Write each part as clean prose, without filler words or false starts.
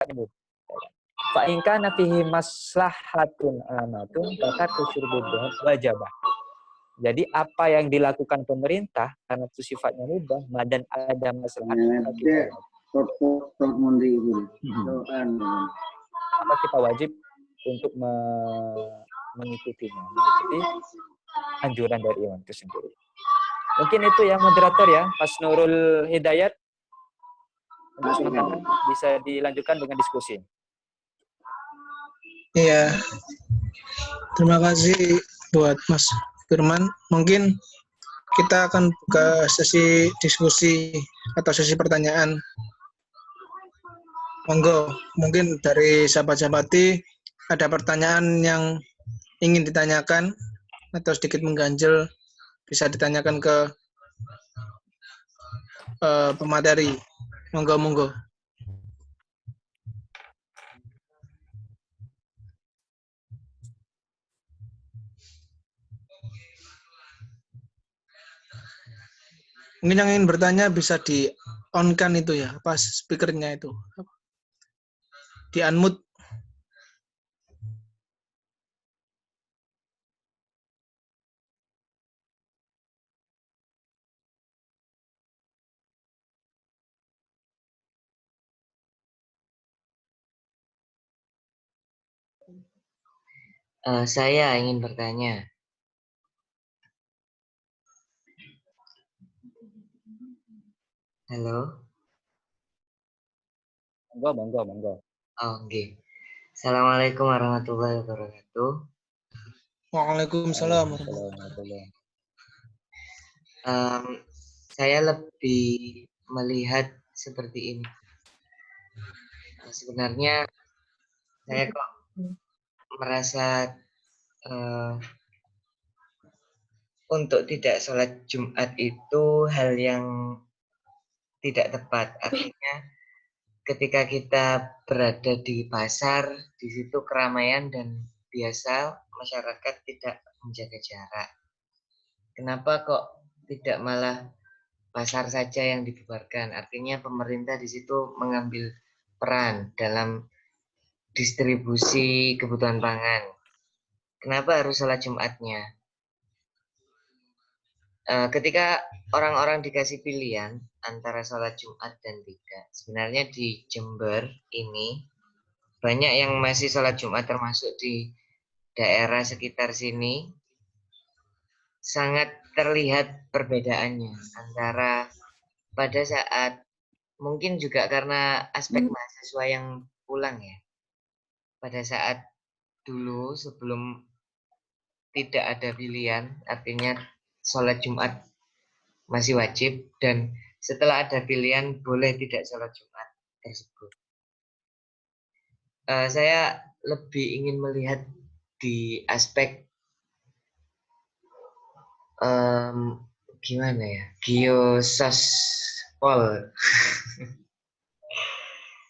sifatnya mubah. Fa in kana fihi maslahatun amatun faqatu syurbud wajibah. Jadi apa yang dilakukan pemerintah karena itu sifatnya mubah dan ada maslahat maka kita wajib untuk mengikutinya, mengikuti anjuran dari imam itu sendiri. Mungkin itu ya moderator ya, Mas Nurul Hidayat. Untuk sementara bisa dilanjutkan dengan diskusi. Iya. Terima kasih buat Mas Firman. Mungkin kita akan buka sesi diskusi atau sesi pertanyaan. Monggo, mungkin dari sahabat-sahabati ada pertanyaan yang ingin ditanyakan atau sedikit mengganjal, bisa ditanyakan ke pemateri. Monggo. Mungkin yang ingin bertanya bisa di-on-kan itu ya, pas speakernya itu. Di-unmute. Saya ingin bertanya. Halo. Monggo. Oke. Assalamualaikum warahmatullahi wabarakatuh. Waalaikumsalam. Saya lebih melihat seperti ini. Sebenarnya saya kok merasa untuk tidak sholat Jumat itu hal yang tidak tepat. Artinya ketika kita berada di pasar, di situ keramaian dan biasa masyarakat tidak menjaga jarak. Kenapa kok tidak malah pasar saja yang dibubarkan? Artinya pemerintah di situ mengambil peran dalam distribusi kebutuhan pangan. Kenapa harus sholat Jumatnya? Ketika orang-orang dikasih pilihan antara sholat Jumat dan tidak, sebenarnya di Jember ini banyak yang masih sholat Jumat, termasuk di daerah sekitar sini, sangat terlihat perbedaannya antara pada saat, mungkin juga karena aspek mahasiswa yang pulang ya, pada saat dulu sebelum tidak ada pilihan, artinya sholat Jumat masih wajib, dan setelah ada pilihan boleh tidak sholat Jumat tersebut. Saya lebih ingin melihat di aspek gimana ya, geosospol.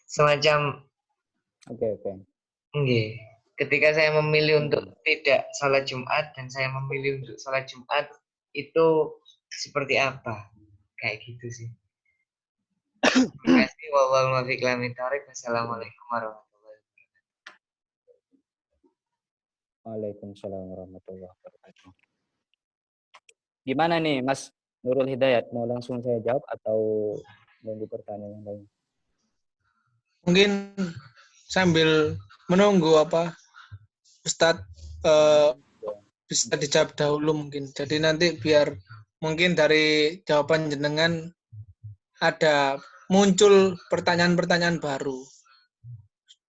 Semacam okay. Ketika saya memilih untuk tidak sholat Jumat dan saya memilih untuk sholat Jumat, itu seperti apa? Kayak gitu sih. Terima kasih. Wassalamualaikum warahmatullahi wabarakatuh. Waalaikumsalam warahmatullahi wabarakatuh. Gimana nih Mas Nurul Hidayat? Mau langsung saya jawab atau nunggu pertanyaan yang lain? Mungkin sambil menunggu Ustadz bisa dijawab dahulu mungkin. Jadi nanti biar mungkin dari jawaban jenengan ada muncul pertanyaan-pertanyaan baru.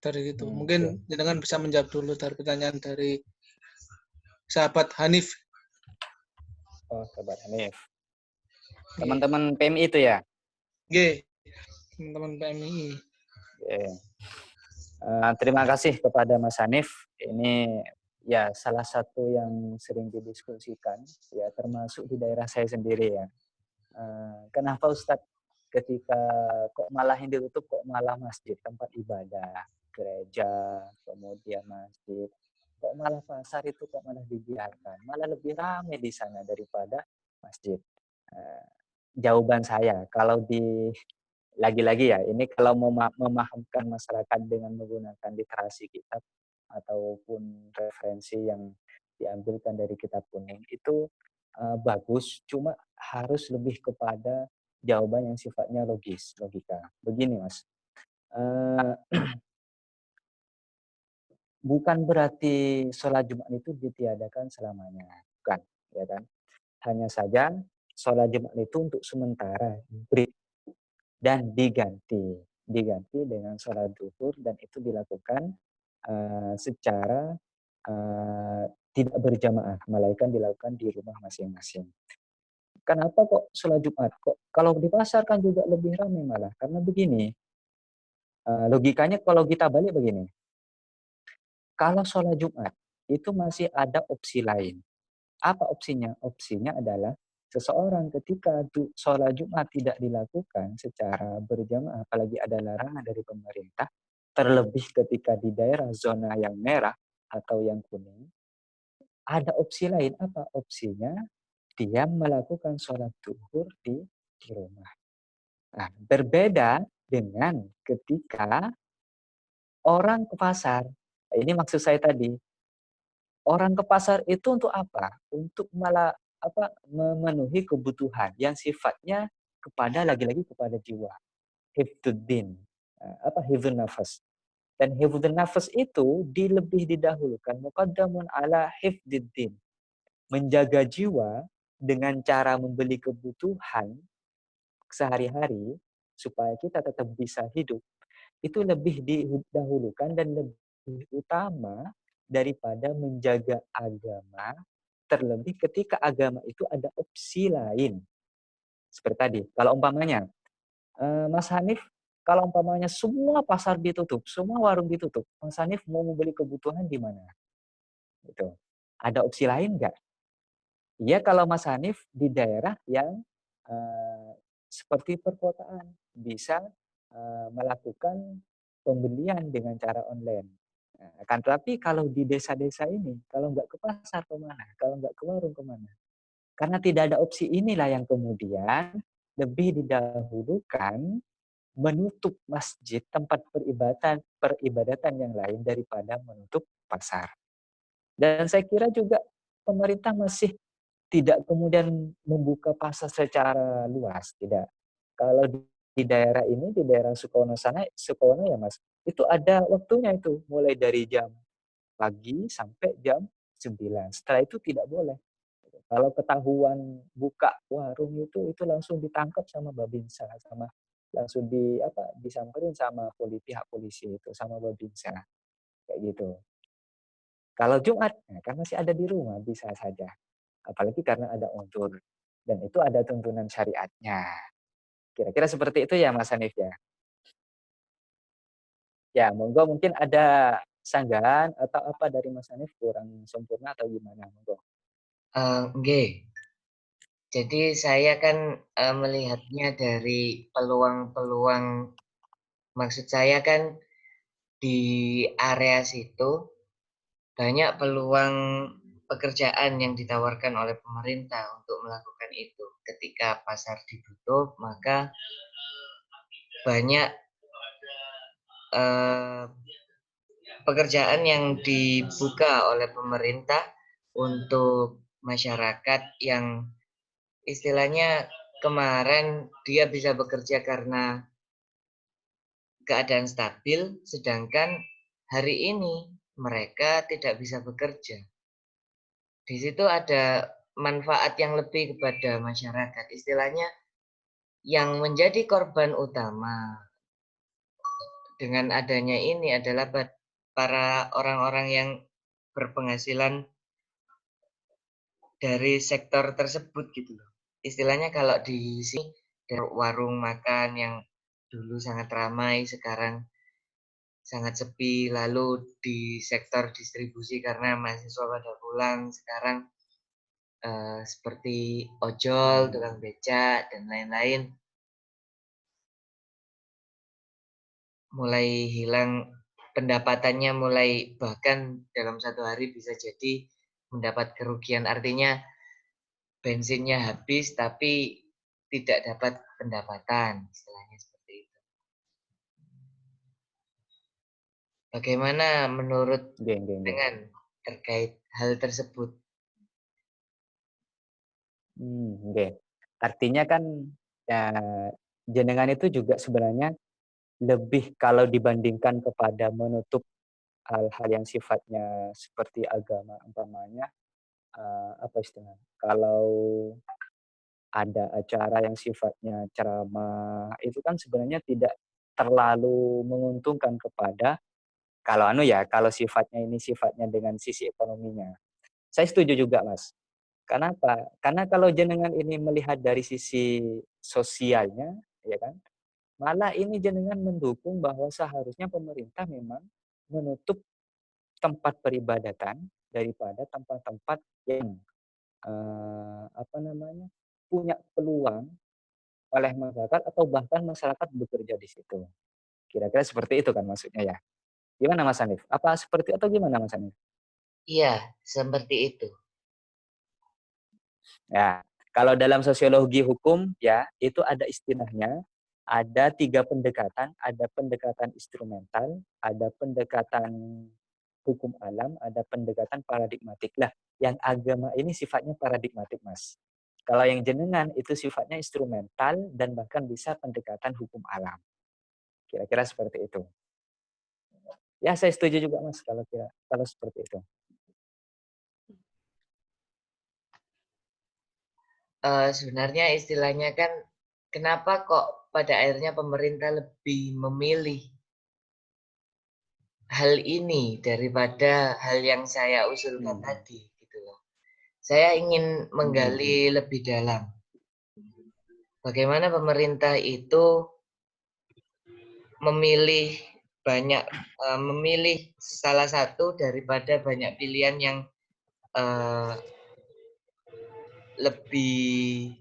Dari itu. Mungkin jenengan bisa menjawab dulu dari pertanyaan dari sahabat Hanif. Oh, sahabat Hanif. Teman-teman PMI itu ya? Oke. Teman-teman PMI. Terima kasih kepada Mas Hanif. Ini ya salah satu yang sering didiskusikan, ya termasuk di daerah saya sendiri ya. Kenapa Ustadz ketika kok malah yang ditutup, kok malah masjid, tempat ibadah, gereja, kemudian masjid, kok malah pasar itu kok malah dibiarkan, malah lebih ramai di sana daripada masjid. Jawaban saya, kalau di lagi-lagi ya, ini kalau memahamkan masyarakat dengan menggunakan literasi kitab ataupun referensi yang diambilkan dari kitab kuning itu bagus, cuma harus lebih kepada jawaban yang sifatnya logis, logika. Begini Mas, eh, bukan berarti sholat Jumat itu ditiadakan selamanya, bukan, ya kan? Hanya saja sholat Jumat itu untuk sementara break dan diganti dengan sholat zuhur dan itu dilakukan secara tidak berjamaah, melainkan dilakukan di rumah masing-masing. Kenapa kok sholat Jumat? Kok kalau di pasar kan juga lebih ramai malah? Karena begini, logikanya kalau kita balik begini, kalau sholat Jumat itu masih ada opsi lain. Apa opsinya? Opsinya adalah seseorang ketika sholat Jumat tidak dilakukan secara berjamaah, apalagi ada larangan dari pemerintah, terlebih ketika di daerah zona yang merah atau yang kuning, ada opsi lain. Apa opsinya? Dia melakukan sholat zuhur di rumah. Nah, berbeda dengan ketika orang ke pasar. Ini maksud saya tadi, orang ke pasar itu untuk apa? Untuk malah memenuhi kebutuhan yang sifatnya kepada lagi-lagi kepada jiwa. Hifdzuddin. Hifdzun nafas. Dan hifdzun nafas itu lebih didahulukan muqaddamun ala hifdzuddin. Menjaga jiwa dengan cara membeli kebutuhan sehari-hari supaya kita tetap bisa hidup itu lebih didahulukan dan lebih utama daripada menjaga agama, terlebih ketika agama itu ada opsi lain. Seperti tadi, kalau umpamanya, Mas Hanif, kalau umpamanya semua pasar ditutup, semua warung ditutup, Mas Hanif mau membeli kebutuhan di mana? Gitu. Ada opsi lain nggak? Iya kalau Mas Hanif di daerah yang seperti perkotaan, bisa melakukan pembelian dengan cara online. Nah, kan tapi kalau di desa-desa ini, kalau nggak ke pasar kemana? Kalau nggak ke warung kemana? Karena tidak ada opsi inilah yang kemudian lebih didahulukan menutup masjid, tempat peribadatan yang lain daripada menutup pasar. Dan saya kira juga pemerintah masih tidak kemudian membuka pasar secara luas, tidak. Kalau di daerah ini, di daerah Sukono sana, Sukono ya Mas, itu ada waktunya itu, mulai dari jam pagi sampai jam 9. Setelah itu tidak boleh. Kalau ketahuan buka warung itu langsung ditangkap sama Babinsa, sama langsung disamperin sama pihak polisi itu, sama Babinsa, kayak gitu. Kalau Jumat, kan masih ada di rumah, bisa saja. Apalagi karena ada uzur. Dan itu ada tuntunan syariatnya. Kira-kira seperti itu ya Mas Hanif ya. Ya, monggo mungkin ada sanggahan atau apa dari Mas Hanif kurang sempurna atau gimana? Monggo. Nggih. Jadi saya kan melihatnya dari peluang-peluang, maksud saya kan di area situ banyak peluang pekerjaan yang ditawarkan oleh pemerintah untuk melakukan itu. Ketika pasar ditutup, maka banyak pekerjaan yang dibuka oleh pemerintah untuk masyarakat yang istilahnya kemarin dia bisa bekerja karena keadaan stabil, sedangkan hari ini mereka tidak bisa bekerja. Di situ ada manfaat yang lebih kepada masyarakat. Istilahnya yang menjadi korban utama dengan adanya ini adalah para orang-orang yang berpenghasilan dari sektor tersebut gitu loh. Istilahnya kalau di sini warung makan yang dulu sangat ramai sekarang sangat sepi, lalu di sektor distribusi karena mahasiswa pada pulang sekarang seperti ojol, tukang becak dan lain-lain mulai hilang pendapatannya, mulai bahkan dalam satu hari bisa jadi mendapat kerugian, artinya bensinnya habis tapi tidak dapat pendapatan, istilahnya seperti itu. Bagaimana menurut Nggih, nggih, nggih. dengan terkait hal tersebut? Nggih. Artinya kan ya, jenengan itu juga sebenarnya lebih kalau dibandingkan kepada menutup hal-hal yang sifatnya seperti agama umpamanya, apa istilahnya, kalau ada acara yang sifatnya ceramah, itu kan sebenarnya tidak terlalu menguntungkan kepada kalau kalau sifatnya ini sifatnya dengan sisi ekonominya. Saya setuju juga, Mas. Kenapa? Karena kalau jenengan ini melihat dari sisi sosialnya, ya kan, malah ini jenengan mendukung bahwa seharusnya pemerintah memang menutup tempat peribadatan daripada tempat-tempat yang, apa namanya, punya peluang oleh masyarakat atau bahkan masyarakat bekerja di situ. Kira-kira seperti itu kan maksudnya ya? Gimana Mas Hanif? Apa seperti atau gimana Mas Hanif? Iya, seperti itu. Ya, kalau dalam sosiologi hukum ya, itu ada istilahnya, ada 3 pendekatan, ada pendekatan instrumental, ada pendekatan hukum alam, ada pendekatan paradigmatik. Lah, yang agama ini sifatnya paradigmatik, Mas. Kalau yang jenengan itu sifatnya instrumental dan bahkan bisa pendekatan hukum alam. Kira-kira seperti itu. Ya, saya setuju juga, Mas, kalau seperti itu. Sebenarnya istilahnya kan, kenapa kok pada akhirnya pemerintah lebih memilih hal ini daripada hal yang saya usulkan Hmm. tadi, gitu loh. Saya ingin Hmm. menggali lebih dalam. Bagaimana pemerintah itu memilih memilih salah satu daripada banyak pilihan yang lebih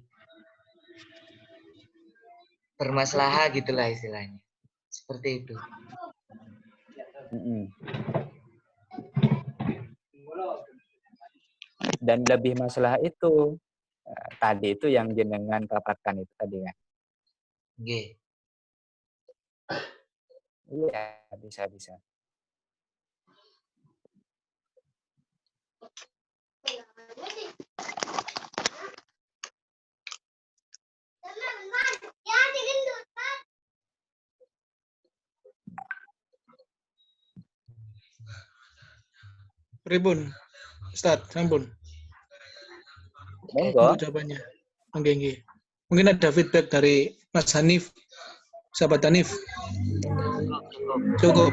bermaslahat gitulah istilahnya. Seperti itu. Dan lebih masalah itu tadi itu yang jenengan paparkan itu tadi kan. Nggih. Iya, bisa. Pripun, Ustaz, sampun. Monggo. Untuk jawabannya. Oke. Mungkin ada feedback dari Mas Hanif, sahabat Hanif. Cukup.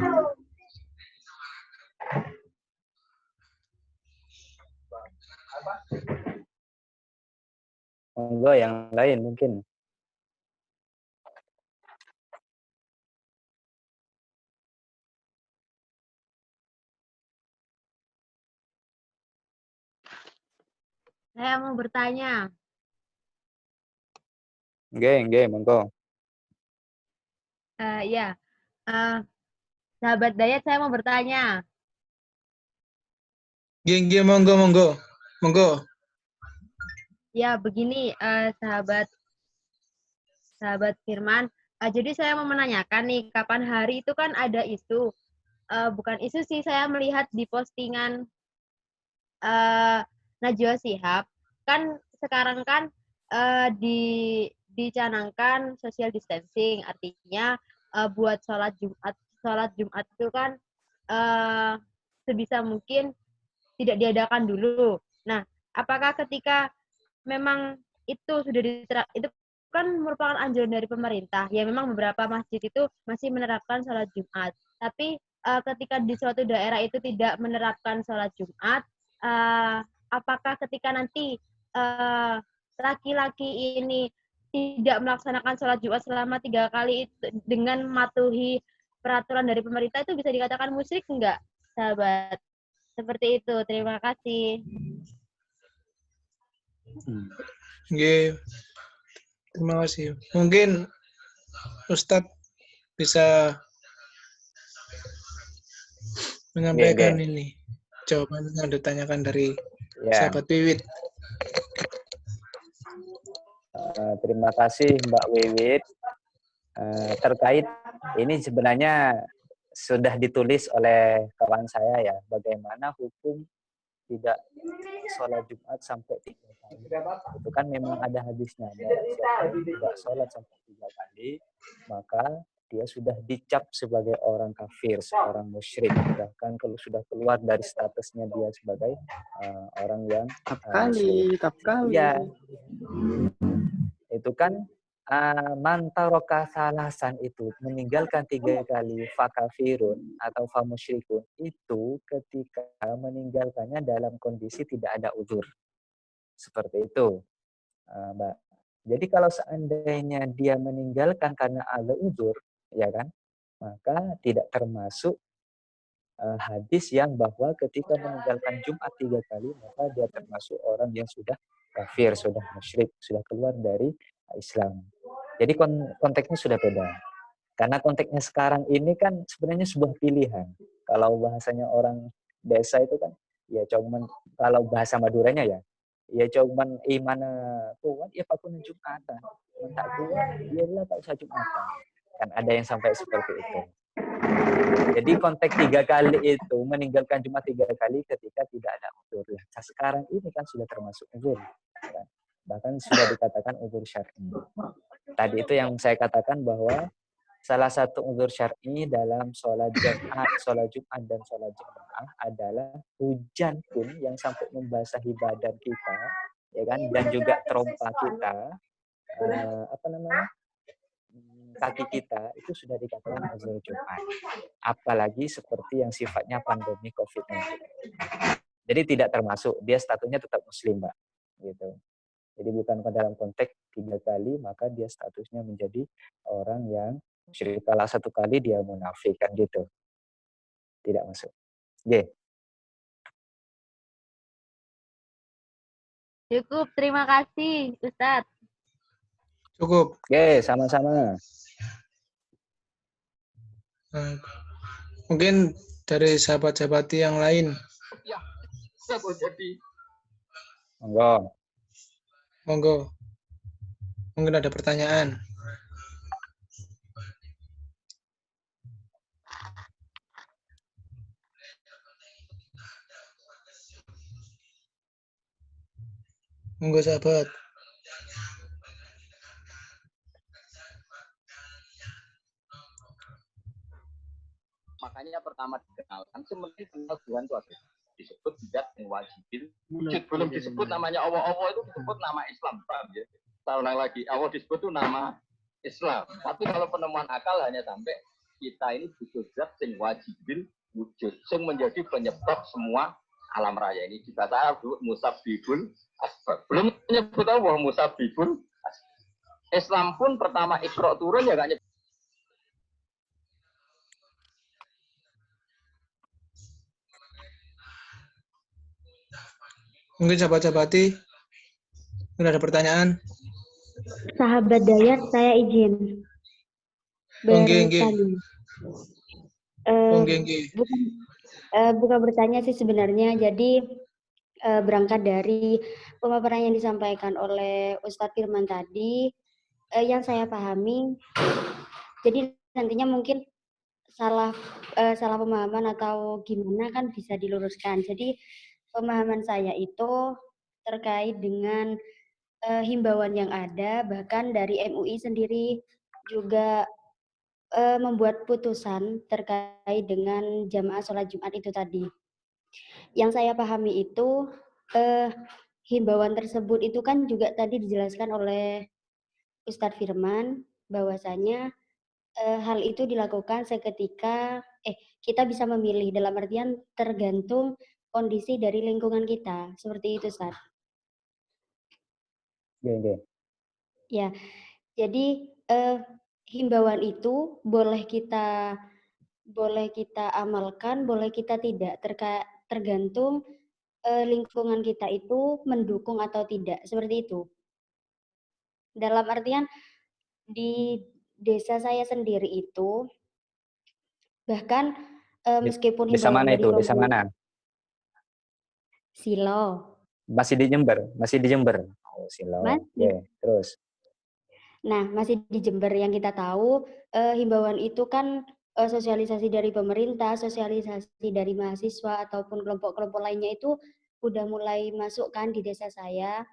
Monggo yang lain mungkin. Saya mau bertanya. Nggih, monggo. Ya, sahabat Dayat, saya mau bertanya. Nggih, monggo. Ya, begini, sahabat Firman. Jadi saya mau menanyakan nih, kapan hari itu kan ada isu. Bukan isu sih, saya melihat di postingan Najwa Shihab. Kan sekarang kan dicanangkan social distancing, artinya buat sholat Jumat itu kan sebisa mungkin tidak diadakan dulu. Nah, apakah ketika memang itu sudah itu kan merupakan anjuran dari pemerintah, ya memang beberapa masjid itu masih menerapkan sholat Jumat. Tapi ketika di suatu daerah itu tidak menerapkan sholat Jumat, apakah ketika nanti laki-laki ini tidak melaksanakan sholat Jumat selama 3 kali itu dengan mematuhi peraturan dari pemerintah, itu bisa dikatakan musyrik enggak, sahabat? Seperti itu. Terima kasih. Nggih. Terima kasih. Mungkin Ustadz bisa menyampaikan ini jawaban yang ditanyakan dari sahabat Wiwit. Terima kasih Mbak Wiwit. Terkait ini sebenarnya sudah ditulis oleh kawan saya ya, bagaimana hukum tidak sholat Jumat sampai 3 kali. Itu kan memang ada hadisnya. Siapa yang tidak sholat sampai 3 kali, maka dia sudah dicap sebagai orang kafir, seorang musyrik. Bahkan kalau sudah keluar dari statusnya dia sebagai orang yang musyrik. Iya, itu kan mantaroka salasan itu meninggalkan 3 kali fakafirun atau famusyrikun itu ketika meninggalkannya dalam kondisi tidak ada uzur. Seperti itu, Mbak. Jadi kalau seandainya dia meninggalkan karena ada uzur, ya kan, maka tidak termasuk hadis yang bahwa ketika meninggalkan Jumat 3 kali, maka dia termasuk orang yang sudah kafir, sudah musyrik, sudah keluar dari Islam. Jadi konteksnya sudah beda. Karena konteksnya sekarang ini kan sebenarnya sebuah pilihan. Kalau bahasanya orang desa itu kan, ya cuman kalau bahasa Maduranya ya cuman imana tuan ya pakun Jumatan. Tak kuat, ya tak usah Jumatan. Kan ada yang sampai seperti itu. Jadi konteks 3 kali itu meninggalkan Jumat 3 kali ketika tidak ada uzur. Nah, sekarang ini kan sudah termasuk uzur. Kan? Bahkan sudah dikatakan uzur syar'i. Tadi itu yang saya katakan bahwa salah satu uzur syar'i dalam sholat Jumat dan sholat jamaah adalah hujan pun yang sampai membasahi badan kita, ya kan, dan juga trompa kita, kaki kita itu sudah dikatakan uzur Jumat. Apalagi seperti yang sifatnya pandemi COVID-19. Jadi tidak termasuk, dia statusnya tetap muslim, Mbak. Gitu. Jadi bukan dalam konteks 3 kali, maka dia statusnya menjadi orang yang musyrik. Kalau 1 kali dia munafik, kan gitu. Tidak masuk. Oke. Cukup, terima kasih Ustadz. Cukup. Oke, sama-sama. Mungkin dari sahabat-sahabati yang lain. Ya, saya mau jadi. Monggo. Monggo. Mungkin ada pertanyaan. Monggo sahabat. Makanya pertama dikenalkan sebenarnya kenal Tuhan itu ada disebut tidak mewajibin wujud, belum disebut namanya Allah itu disebut nama Islam, paham ya? Tahun lagi Allah disebut itu nama Islam, tapi kalau penemuan akal hanya sampai kita ini butuh zat sing wajibin wujud, sing menjadi penyebab semua alam raya ini. Kita tahu musabbibul asbab, belum menyebut Allah musabbibul asbab. Islam pun pertama Iqra turun ya nggak nyebut. Mungkin sahabat-sahabati ada pertanyaan. Sahabat Dayat, saya izin bertanya. Bukan bertanya sih sebenarnya. Jadi berangkat dari pemaparan yang disampaikan oleh Ustadz Firman tadi, yang saya pahami, jadi nantinya mungkin salah pemahaman atau gimana kan bisa diluruskan. Jadi pemahaman saya itu terkait dengan himbauan yang ada, bahkan dari MUI sendiri juga membuat putusan terkait dengan jamaah sholat Jumat itu tadi. Yang saya pahami itu himbauan tersebut itu kan juga tadi dijelaskan oleh Ustadz Firman bahwasanya hal itu dilakukan seketika kita bisa memilih, dalam artian tergantung kondisi dari lingkungan kita, seperti itu, Ustaz. Ya, jadi himbauan itu boleh kita amalkan, boleh kita tidak, tergantung lingkungan kita itu mendukung atau tidak, seperti itu. Dalam artian di desa saya sendiri itu bahkan meskipun desa mana itu? Desa mana? Silo. Masih di Jember. Oh, Silo. Oke, terus. Nah, masih di Jember. Yang kita tahu himbauan itu kan sosialisasi dari pemerintah, sosialisasi dari mahasiswa ataupun kelompok-kelompok lainnya itu udah mulai masuk kan di desa saya.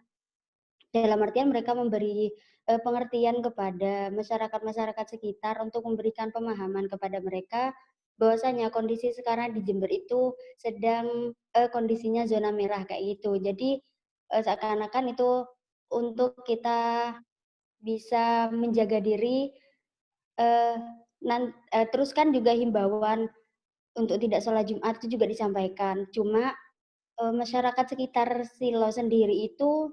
Dalam artian mereka memberi pengertian kepada masyarakat-masyarakat sekitar untuk memberikan pemahaman kepada mereka bahwasanya kondisi sekarang di Jember itu sedang kondisinya zona merah kayak gitu. Jadi seakan-akan itu untuk kita bisa menjaga diri. eh, Terus kan juga himbauan untuk tidak sholat Jumat itu juga disampaikan. Cuma masyarakat sekitar Silo sendiri itu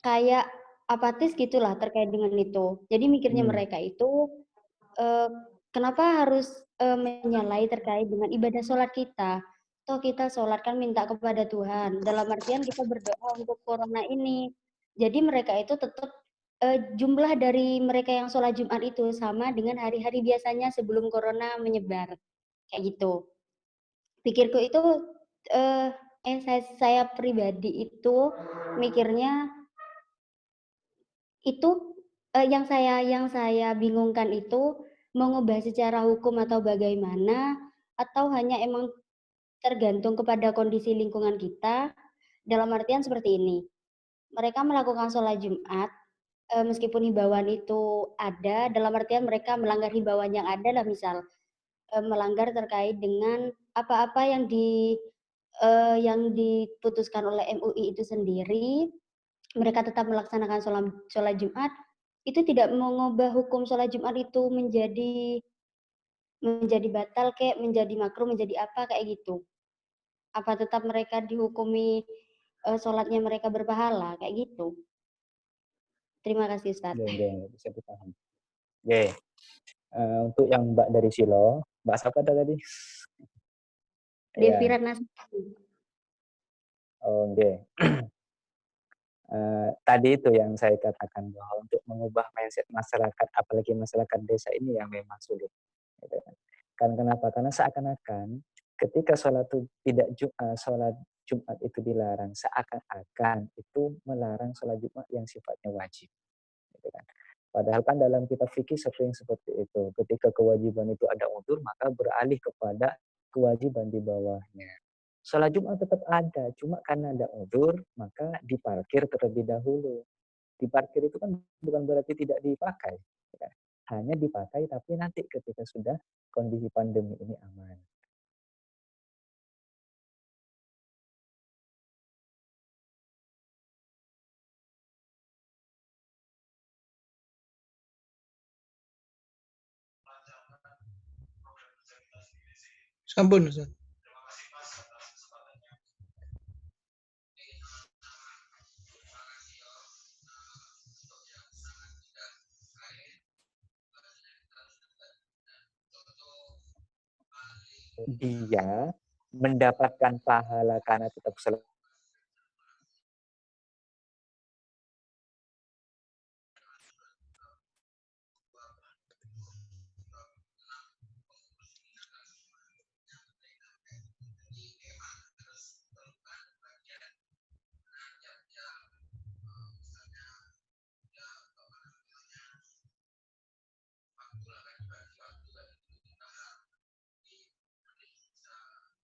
kayak apatis gitulah terkait dengan itu. Jadi mikirnya mereka itu eh, kenapa harus menyalahi terkait dengan ibadah sholat kita? Toh kita sholat kan minta kepada Tuhan. Dalam artian kita berdoa untuk corona ini. Jadi mereka itu tetap jumlah dari mereka yang sholat Jumat itu sama dengan hari-hari biasanya sebelum corona menyebar. Kayak gitu. Pikirku itu eh, saya pribadi itu mikirnya itu yang saya bingungkan itu mengubah secara hukum atau bagaimana atau hanya emang tergantung kepada kondisi lingkungan kita dalam artian seperti ini. Mereka melakukan sholat Jumat meskipun himbauan itu ada dalam artian mereka melanggar himbauan yang ada lah misal melanggar terkait dengan apa-apa yang diputuskan oleh MUI itu sendiri, mereka tetap melaksanakan sholat Jumat, itu tidak mengubah hukum sholat Jumat itu menjadi batal kayak menjadi makruh menjadi apa kayak gitu. Apa tetap mereka dihukumi sholatnya mereka berpahala kayak gitu. Terima kasih Ustadz. Bisa dipahami. Untuk yang Mbak dari Silo, Mbak siapa tadi? Devi Ratnasari. Oh, tadi itu yang saya katakan bahwa untuk mengubah mindset masyarakat, apalagi masyarakat desa ini yang memang sulit. Gitu kan. Kenapa? Karena seakan-akan ketika sholat Jumat itu dilarang, seakan-akan itu melarang sholat Jumat yang sifatnya wajib. Gitu kan. Padahal kan dalam kitab fikih sering seperti itu. Ketika kewajiban itu ada udzur, maka beralih kepada kewajiban di bawahnya. Sholat Jumat tetap ada, cuma karena ada udzur, maka diparkir terlebih dahulu. Diparkir itu kan bukan berarti tidak dipakai. Hanya dipakai, tapi nanti ketika sudah kondisi pandemi ini aman. Sampun, Ustaz. Dia mendapatkan pahala karena tetap sholat.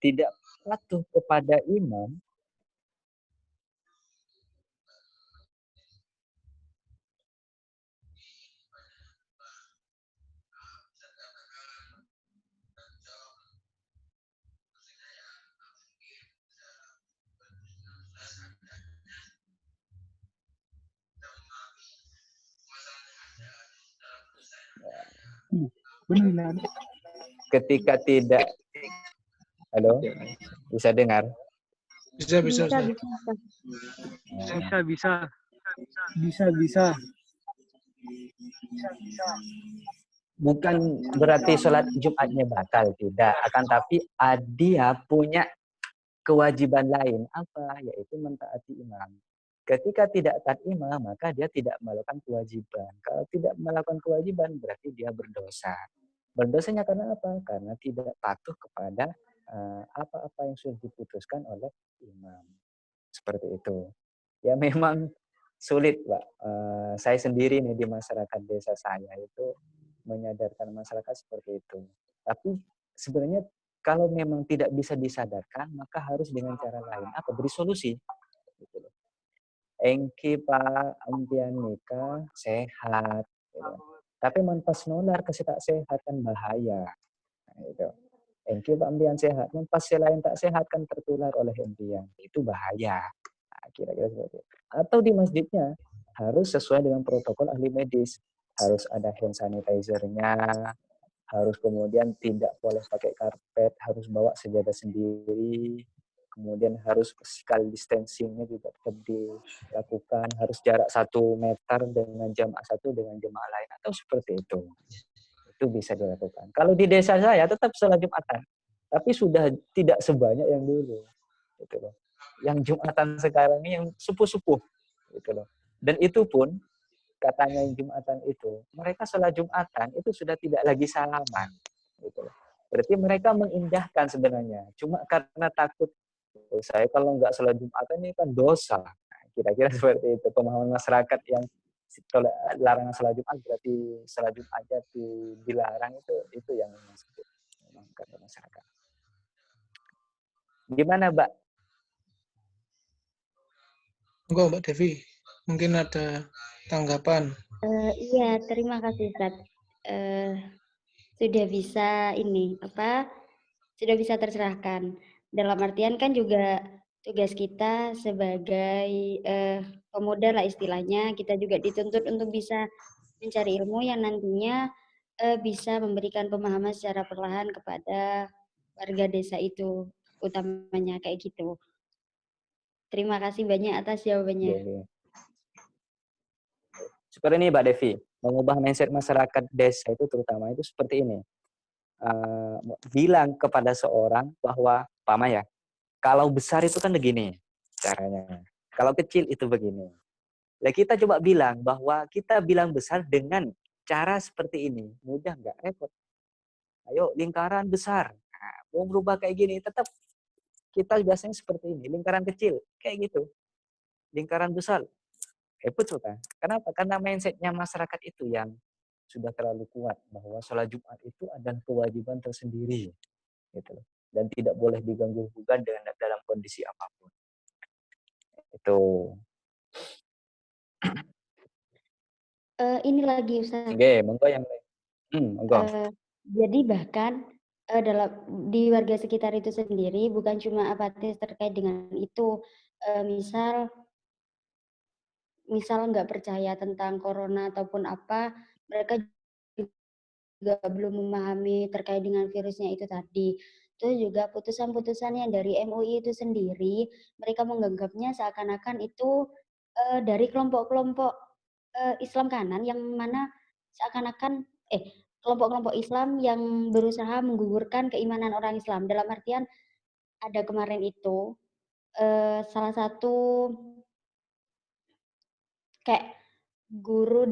Tidak patuh kepada imam, ketika tidak, halo, bisa dengar? Bisa. Bukan berarti sholat Jumatnya batal, tidak. Akan tapi dia punya kewajiban lain, apa? Yaitu mentaati imam. Ketika tidak taat imam, maka dia tidak melakukan kewajiban. Kalau tidak melakukan kewajiban, berarti dia berdosa. Berdosanya karena apa? Karena tidak patuh kepada apa-apa yang sudah diputuskan oleh imam. Seperti itu. Ya memang sulit, Pak. Saya sendiri nih di masyarakat desa saya itu menyadarkan masyarakat seperti itu. Tapi sebenarnya kalau memang tidak bisa disadarkan, maka harus dengan cara lain. Apa? Beri solusi. Gitu loh. Engki Pak ampian nikah sehat. Gitu. Tapi manpas nolar kasih tak sehat kan bahaya. Nah, itu. Engki Pak ampian sehat. Manpas lain tak sehat kan tertular oleh empian. Itu bahaya. Nah, kira-kira seperti itu. Atau di masjidnya harus sesuai dengan protokol ahli medis. Harus ada hand sanitizer-nya, harus kemudian tidak boleh pakai karpet, harus bawa sejadah sendiri, kemudian harus physical distancing-nya juga tetap dilakukan, harus jarak 1 meter dengan jamaah satu dengan jamaah lain, atau seperti itu. Itu bisa dilakukan. Kalau di desa saya tetap sholat Jumatan, tapi sudah tidak sebanyak yang dulu. Gitu loh. Yang Jumatan sekarang ini yang sepuh-sepuh. Gitu loh. Dan itu pun katanya yang Jumatan itu, mereka sholat Jumatan itu sudah tidak lagi salaman. Gitu. Berarti mereka mengindahkan sebenarnya. Cuma karena takut, saya kalau nggak sholat Jumatan ini kan dosa. Nah, kira-kira seperti itu. Pemahaman masyarakat yang larangan sholat Jumat berarti sholat Jumat aja dilarang, itu yang memang kata masyarakat. Gimana, Mbak? Enggak, Mbak Devi. Mungkin ada tanggapan. Iya, terima kasih Ustaz. Sudah bisa sudah bisa tercerahkan. Dalam artian kan juga tugas kita sebagai pemuda lah istilahnya, kita juga dituntut untuk bisa mencari ilmu yang nantinya bisa memberikan pemahaman secara perlahan kepada warga desa itu, utamanya kayak gitu. Terima kasih banyak atas jawabannya. Oke. Seperti ini, Mbak Devi, mengubah mindset masyarakat desa itu terutama itu seperti ini. Bilang kepada seorang bahwa, Pama ya, kalau besar itu kan begini caranya, kalau kecil itu begini. Nah, kita coba bilang bahwa kita bilang besar dengan cara seperti ini, mudah nggak? Repot. Ayo, lingkaran besar, nah, mau berubah kayak gini, tetap kita biasanya seperti ini, lingkaran kecil, kayak gitu. Lingkaran besar, repot sudah. Kenapa? Karena mindsetnya masyarakat itu yang sudah terlalu kuat bahwa sholat Jumat itu adalah kewajiban tersendiri, gitu. Dan tidak boleh diganggu-gugat dalam kondisi apapun. Itu. Ini lagi Ustaz. Oke, monggo yang lain. Monggo. Jadi bahkan di warga sekitar itu sendiri bukan cuma apatis terkait dengan itu, misal nggak percaya tentang corona ataupun apa, mereka juga belum memahami terkait dengan virusnya itu tadi. Terus juga putusan-putusan yang dari MUI itu sendiri, mereka menganggapnya seakan-akan itu dari kelompok-kelompok Islam kanan yang mana seakan-akan kelompok-kelompok Islam yang berusaha menggugurkan keimanan orang Islam. Dalam artian ada kemarin itu salah satu kayak guru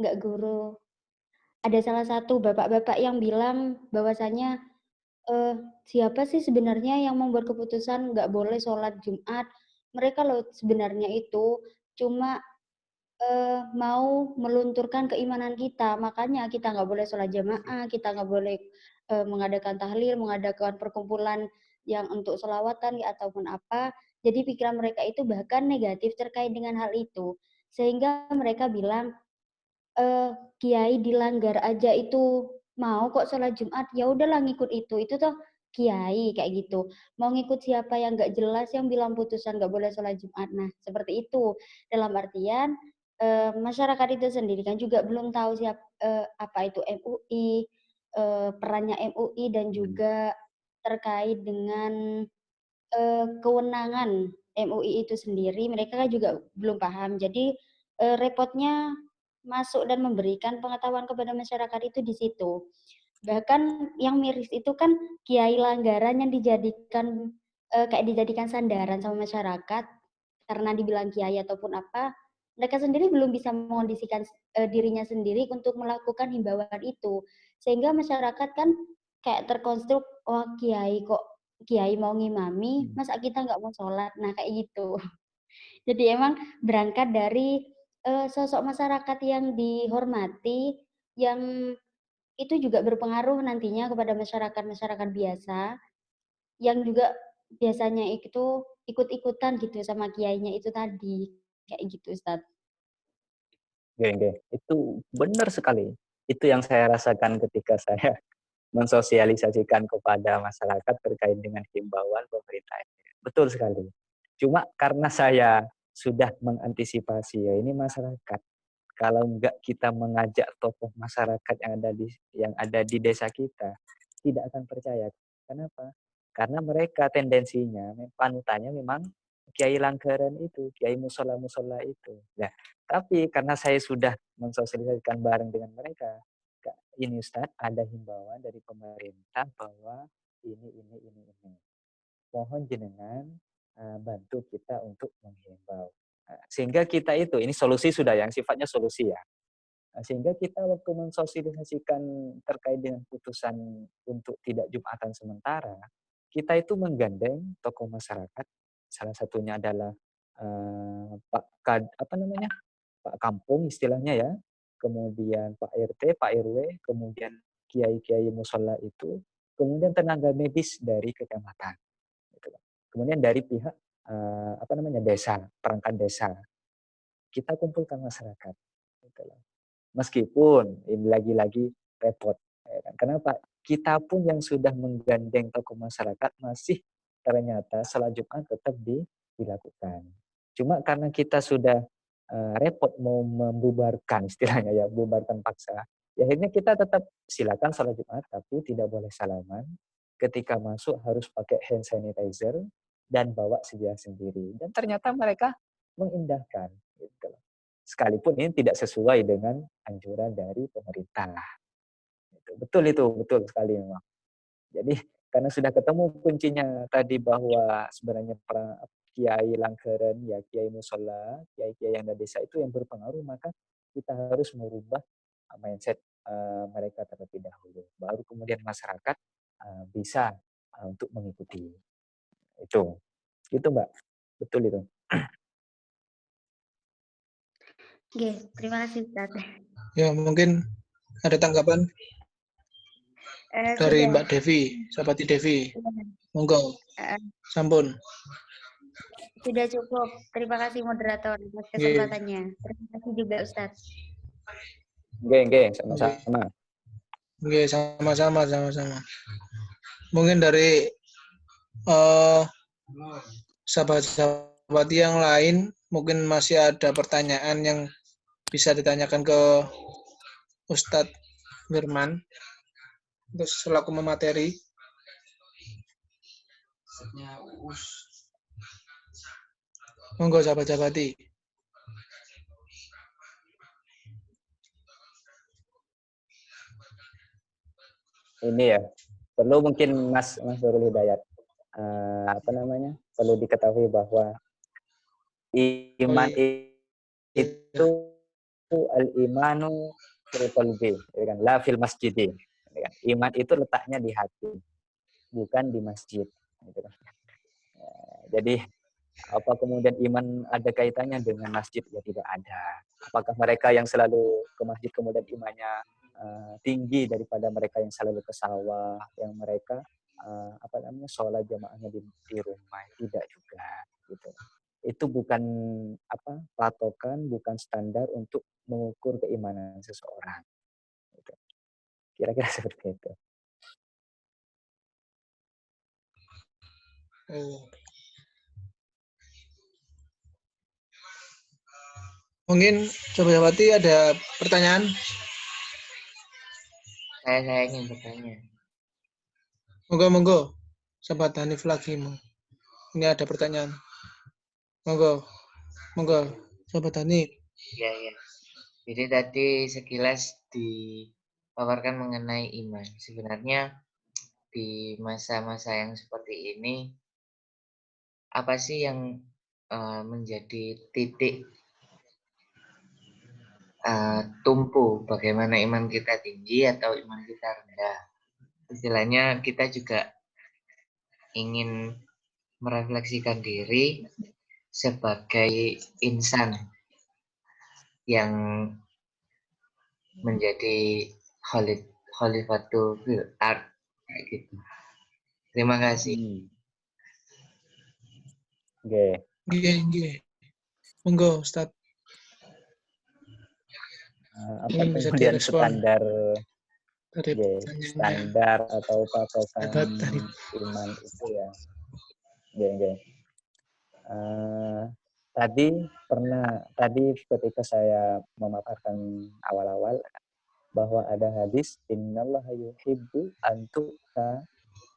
nggak guru, ada salah satu bapak-bapak yang bilang bahwasanya siapa sih sebenarnya yang membuat keputusan nggak boleh sholat Jumat? Mereka loh sebenarnya itu cuma mau melunturkan keimanan kita, makanya kita nggak boleh sholat jamaah, kita nggak boleh mengadakan tahlil, mengadakan perkumpulan yang untuk sholawatan ataupun apa. Jadi pikiran mereka itu bahkan negatif terkait dengan hal itu, sehingga mereka bilang kiai dilanggar aja itu mau kok sholat Jumat, ya udahlah ngikut itu toh kiai kayak gitu. Mau ngikut siapa yang nggak jelas yang bilang putusan nggak boleh sholat Jumat. Nah seperti itu. Dalam artian masyarakat itu sendiri kan juga belum tahu apa itu MUI, perannya MUI dan juga terkait dengan kewenangan MUI itu sendiri, mereka kan juga belum paham. Jadi repotnya masuk dan memberikan pengetahuan kepada masyarakat itu di situ. Bahkan yang miris itu kan kiai langgaran yang dijadikan kayak dijadikan sandaran sama masyarakat karena dibilang kiai ataupun apa, mereka sendiri belum bisa mengondisikan dirinya sendiri untuk melakukan himbauan itu. Sehingga masyarakat kan kayak terkonstruk, oh kiai mau ngimami, masa kita nggak mau sholat? Nah kayak gitu. Jadi emang berangkat dari sosok masyarakat yang dihormati, yang itu juga berpengaruh nantinya kepada masyarakat biasa yang juga biasanya itu ikut-ikutan gitu sama kiainya itu tadi. Kayak gitu, Ustadz. Oke. Itu benar sekali. Itu yang saya rasakan ketika saya mensosialisasikan kepada masyarakat terkait dengan himbauan pemerintah. Betul sekali. Cuma karena saya sudah mengantisipasi ya ini masyarakat. Kalau enggak kita mengajak tokoh masyarakat yang ada di desa kita, tidak akan percaya. Kenapa? Karena mereka tendensinya panutannya memang kiai langgaran itu, kiai musola-musola itu. Nah, tapi karena saya sudah mensosialisasikan bareng dengan mereka, ini Ustadz ada himbauan dari pemerintah bahwa ini. Mohon jenengan bantu kita untuk menghimbau. Sehingga kita ini solusi sudah yang sifatnya solusi ya. Sehingga kita waktu mensosialisasikan terkait dengan putusan untuk tidak Jumatan sementara, kita itu menggandeng tokoh masyarakat, salah satunya adalah Pak apa namanya, Pak Kampung istilahnya ya, kemudian Pak RT, Pak RW, kemudian kiai-kiai musola itu, kemudian tenaga medis dari kecamatan, gitu. Kemudian dari pihak apa namanya desa, perangkat desa, kita kumpulkan masyarakat, gitu loh. Meskipun ini lagi-lagi repot. Ya kan. Kenapa? Kita pun yang sudah menggandeng tokoh masyarakat masih ternyata sholat Jumat tetap dilakukan. Cuma karena kita sudah repot mau membubarkan istilahnya ya, bubarkan paksa. Ya akhirnya kita tetap silakan sholat Jumat tapi tidak boleh salaman. Ketika masuk harus pakai hand sanitizer dan bawa sebilah sendiri. Dan ternyata mereka mengindahkan. Gitu. Sekalipun ini tidak sesuai dengan anjuran dari pemerintah. Betul sekali memang. Jadi karena sudah ketemu kuncinya tadi bahwa sebenarnya para kiai langgaran, ya kiai musola, kiai-kiai yang ada desa itu yang berpengaruh, maka kita harus merubah mindset mereka terlebih dahulu. Baru kemudian masyarakat bisa untuk mengikuti. Itu Mbak. Betul itu. Oke, terima kasih Ustadz. Ya, mungkin ada tanggapan dari Sudah. Mbak Devi, Sahabat Devi. Monggo, sampun. Sudah cukup. Terima kasih moderator atas kesempatannya. Terima kasih juga Ustadz. Oke, sama-sama. Oke, sama-sama. Mungkin dari sahabat-sahabat yang lain, mungkin masih ada pertanyaan yang bisa ditanyakan ke Ustadz Firman untuk selaku memateri. Monggo sahabat-sahabati. Ini ya, perlu mungkin Mas Nurul Hidayat perlu diketahui bahwa iman itu al-imanu fil qalbi, ya kan? La fil masjid. Ya kan? Iman itu letaknya di hati, bukan di masjid. Gitu kan? Jadi apa kemudian iman ada kaitannya dengan masjid? Ya tidak ada. Apakah mereka yang selalu ke masjid kemudian imannya tinggi daripada mereka yang selalu ke sawah, yang mereka sholat jamaahnya di rumah? Tidak juga, gitu. Itu bukan patokan, bukan standar untuk mengukur keimanan seseorang. Gitu. Kira-kira seperti itu. Mungkin Sobat-Sobati ada pertanyaan? Saya ingin bertanya. Monggo. Sahabat Hanif lagi. Ini ada pertanyaan. Monggo. Sahabat Hanif. Ya. Jadi tadi sekilas dipaparkan mengenai iman. Sebenarnya di masa-masa yang seperti ini, apa sih yang menjadi titik tumpu bagaimana iman kita tinggi atau iman kita rendah? Istilahnya kita juga ingin merefleksikan diri sebagai insan yang menjadi khalifatul fil ard kayak gitu. Terima kasih. Oke. Nggih. Monggo, Ustaz. Apa Mungkin bisa kemudian direspon standar dari pertanyaannya. standar atau patokan Tadi. iman itu ya? Oke. Tadi ketika saya memaparkan awal-awal bahwa ada hadis innallaha yuhibbu an tu'ta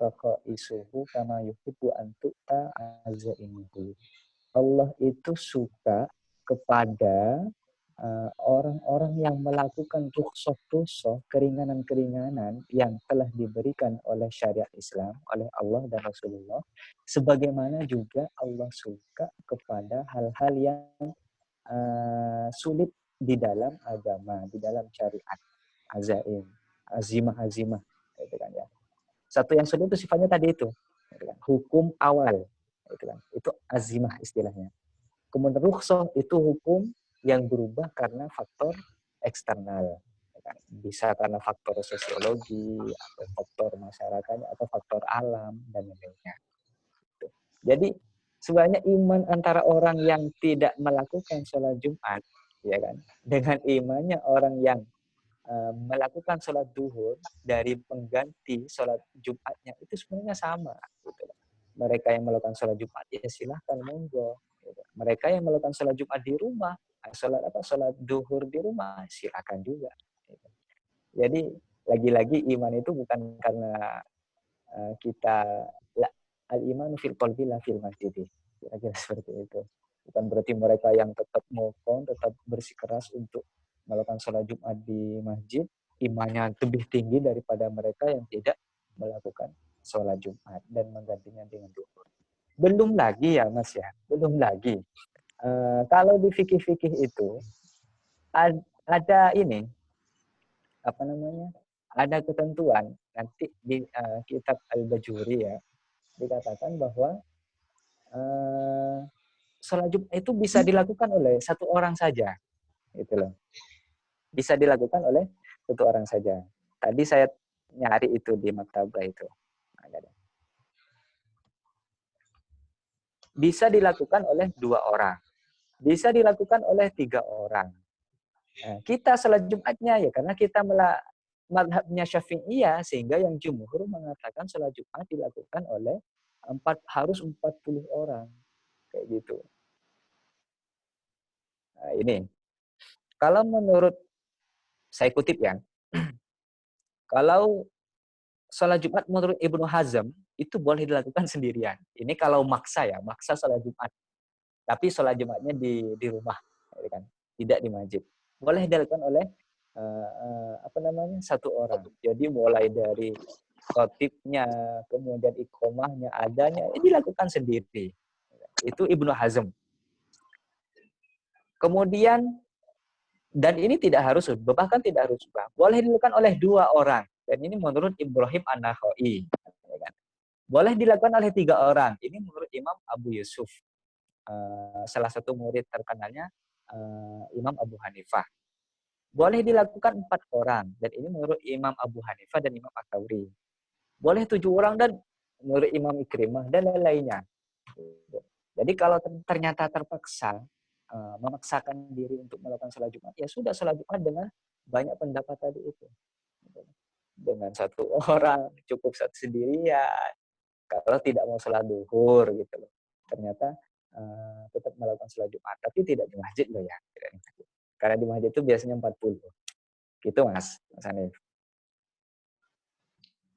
raqaisuhu kama yuhibbu an tu'ta azaimuhu. Allah itu suka kepada orang-orang yang melakukan rukhsah-rukhsah, keringanan-keringanan yang telah diberikan oleh syariat Islam, oleh Allah dan Rasulullah, sebagaimana juga Allah suka kepada hal-hal yang sulit di dalam agama, di dalam syariat, azimah, gitu kan ya. Satu yang sulit itu sifatnya tadi itu, gitu kan. Hukum awal, gitu kan. Itu azimah istilahnya. Kemudian rukhsah itu hukum yang berubah karena faktor eksternal. Bisa karena faktor sosiologi, atau faktor masyarakatnya, atau faktor alam, dan lain-lainnya. Jadi sebenarnya iman antara orang yang tidak melakukan sholat Jumat, ya kan, dengan imannya orang yang melakukan sholat duhur dari pengganti sholat Jumatnya itu sebenarnya sama. Gitu. Mereka yang melakukan sholat Jumat ya silahkan monggo. Gitu. Mereka yang melakukan sholat Jumat di rumah, sholat duhur di rumah silakan juga. Gitu. Jadi lagi-lagi iman itu bukan karena kita al-iman fil qalbi la fil masjid. Kira-kira seperti itu. Bukan berarti mereka yang tetap mokon, tetap bersikeras untuk melakukan sholat Jumat di masjid, imannya lebih tinggi daripada mereka yang tidak melakukan sholat Jumat dan menggantinya dengan duhur. Belum lagi ya Mas ya, belum lagi. Kalau di fikih-fikih itu ada ini, apa namanya, ada ketentuan nanti di kitab Al-Bajuri ya, dikatakan bahwa sholat Jumat itu bisa dilakukan oleh satu orang saja, gitu loh. Bisa dilakukan oleh satu orang saja. Tadi saya nyari itu di maktabah itu. Bisa dilakukan oleh 2 orang. Bisa dilakukan oleh 3 orang. Nah, kita sholat Jumatnya ya karena kita madhabnya Syafi'iyah sehingga yang jumhur mengatakan sholat Jumat dilakukan oleh harus 40 orang. Kayak gitu. Nah, ini. Kalau menurut saya kutip ya, kalau sholat Jumat menurut Ibnu Hazm itu boleh dilakukan sendirian. Ini kalau maksa ya, maksa sholat Jumat. Tapi sholat Jumatnya di rumah, gitu kan? Tidak di masjid. Boleh dilakukan oleh satu orang. Jadi mulai dari khotibnya, kemudian iqomahnya, adanya, ini dilakukan sendiri. Itu Ibnu Hazm. Kemudian dan ini tidak harus, bahkan tidak harus, boleh dilakukan oleh 2 orang. Dan ini menurut Ibrahim An-Nakhai. Boleh dilakukan oleh 3 orang. Ini menurut Imam Abu Yusuf. Salah satu murid terkenalnya Imam Abu Hanifah. Boleh dilakukan 4 orang. Dan ini menurut Imam Abu Hanifah dan Imam At-Tauri. Boleh 7 orang dan menurut Imam Ikrimah dan lain-lainnya. Jadi kalau ternyata terpaksa memaksakan diri untuk melakukan sholat Jumat, ya sudah sholat Jumat dengan banyak pendapat tadi itu. Dengan 1 orang, cukup sendirian. Kalau tidak mau sholat duhur gitu loh. Ternyata tetap melakukan sholat Jumat, tapi tidak di masjid loh ya. Karena di masjid itu biasanya 40. Gitu Mas Hanif.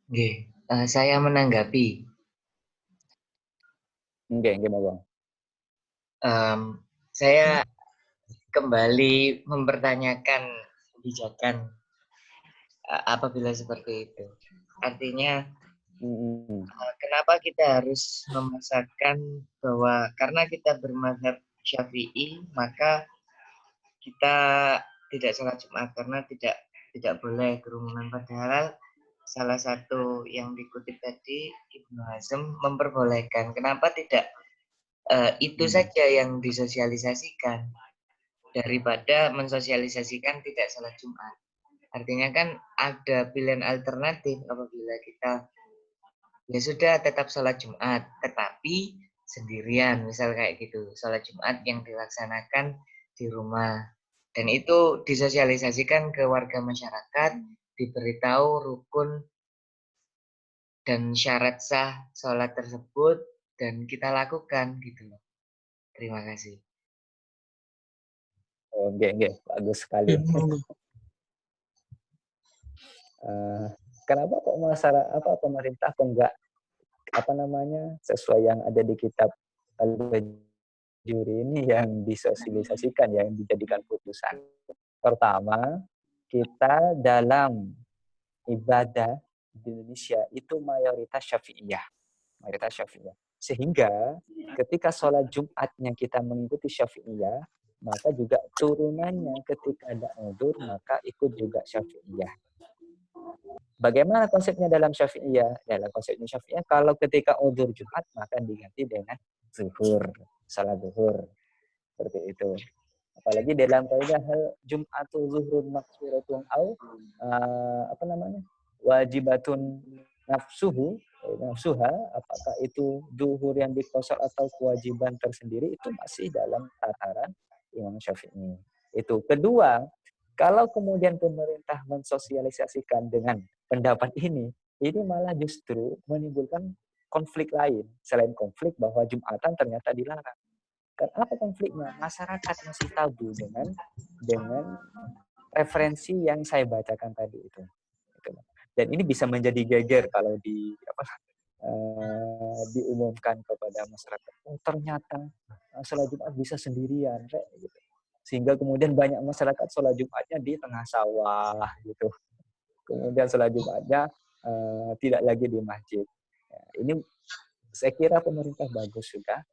Oke, saya menanggapi. Oke, gimana? Saya kembali mempertanyakan kebijakan apabila seperti itu. Artinya, kenapa kita harus memaksakan bahwa karena kita bermadzhab Syafi'i, maka kita tidak sholat Jumat karena tidak boleh kerumunan. Padahal salah satu yang dikutip tadi Ibnu Hazm memperbolehkan. Kenapa tidak itu saja yang disosialisasikan daripada mensosialisasikan tidak sholat Jumat? Artinya kan ada pilihan alternatif apabila kita ya sudah tetap sholat Jumat, tetapi sendirian, misal kayak gitu. Sholat Jumat yang dilaksanakan di rumah. Dan itu disosialisasikan ke warga masyarakat, diberitahu rukun dan syarat sah sholat tersebut, dan kita lakukan gitu loh. Terima kasih. Oh, nggih, bagus sekali. Kenapa kok pemerintah kok enggak sesuai yang ada di kitab Al-Bajuri ini yang disosialisasikan, yang dijadikan putusan. Pertama, kita dalam ibadah di Indonesia itu mayoritas Syafi'iyah. Sehingga ketika sholat Jumatnya kita mengikuti Syafi'iyah, maka juga turunannya ketika ada udzur maka ikut juga Syafi'iyah. Bagaimana konsepnya dalam Syafi'iyah? Dalam konsepnya Syafi'iyah, kalau ketika udzur Jumat maka diganti dengan zuhur, salat zuhur. Seperti itu. Apalagi dalam kaidah Jum'atu zuhrun maghfiratun au wajibatun nafsuha, apakah itu zuhur yang dikosor atau kewajiban tersendiri, itu masih dalam tataran Imam Syafi'i. Itu. Kedua, kalau kemudian pemerintah mensosialisasikan dengan pendapat ini malah justru menimbulkan konflik lain. Selain konflik bahwa Jumatan ternyata dilarang. Dan apa konfliknya? Masyarakat masih tabu dengan referensi yang saya bacakan tadi itu. Dan ini bisa menjadi geger kalau diumumkan kepada masyarakat. Oh, ternyata sholat Jumat bisa sendirian, gitu. Sehingga kemudian banyak masyarakat sholat Jumatnya di tengah sawah, gitu. Kemudian sholat Jumatnya tidak lagi di masjid. Ya, ini saya kira pemerintah bagus juga,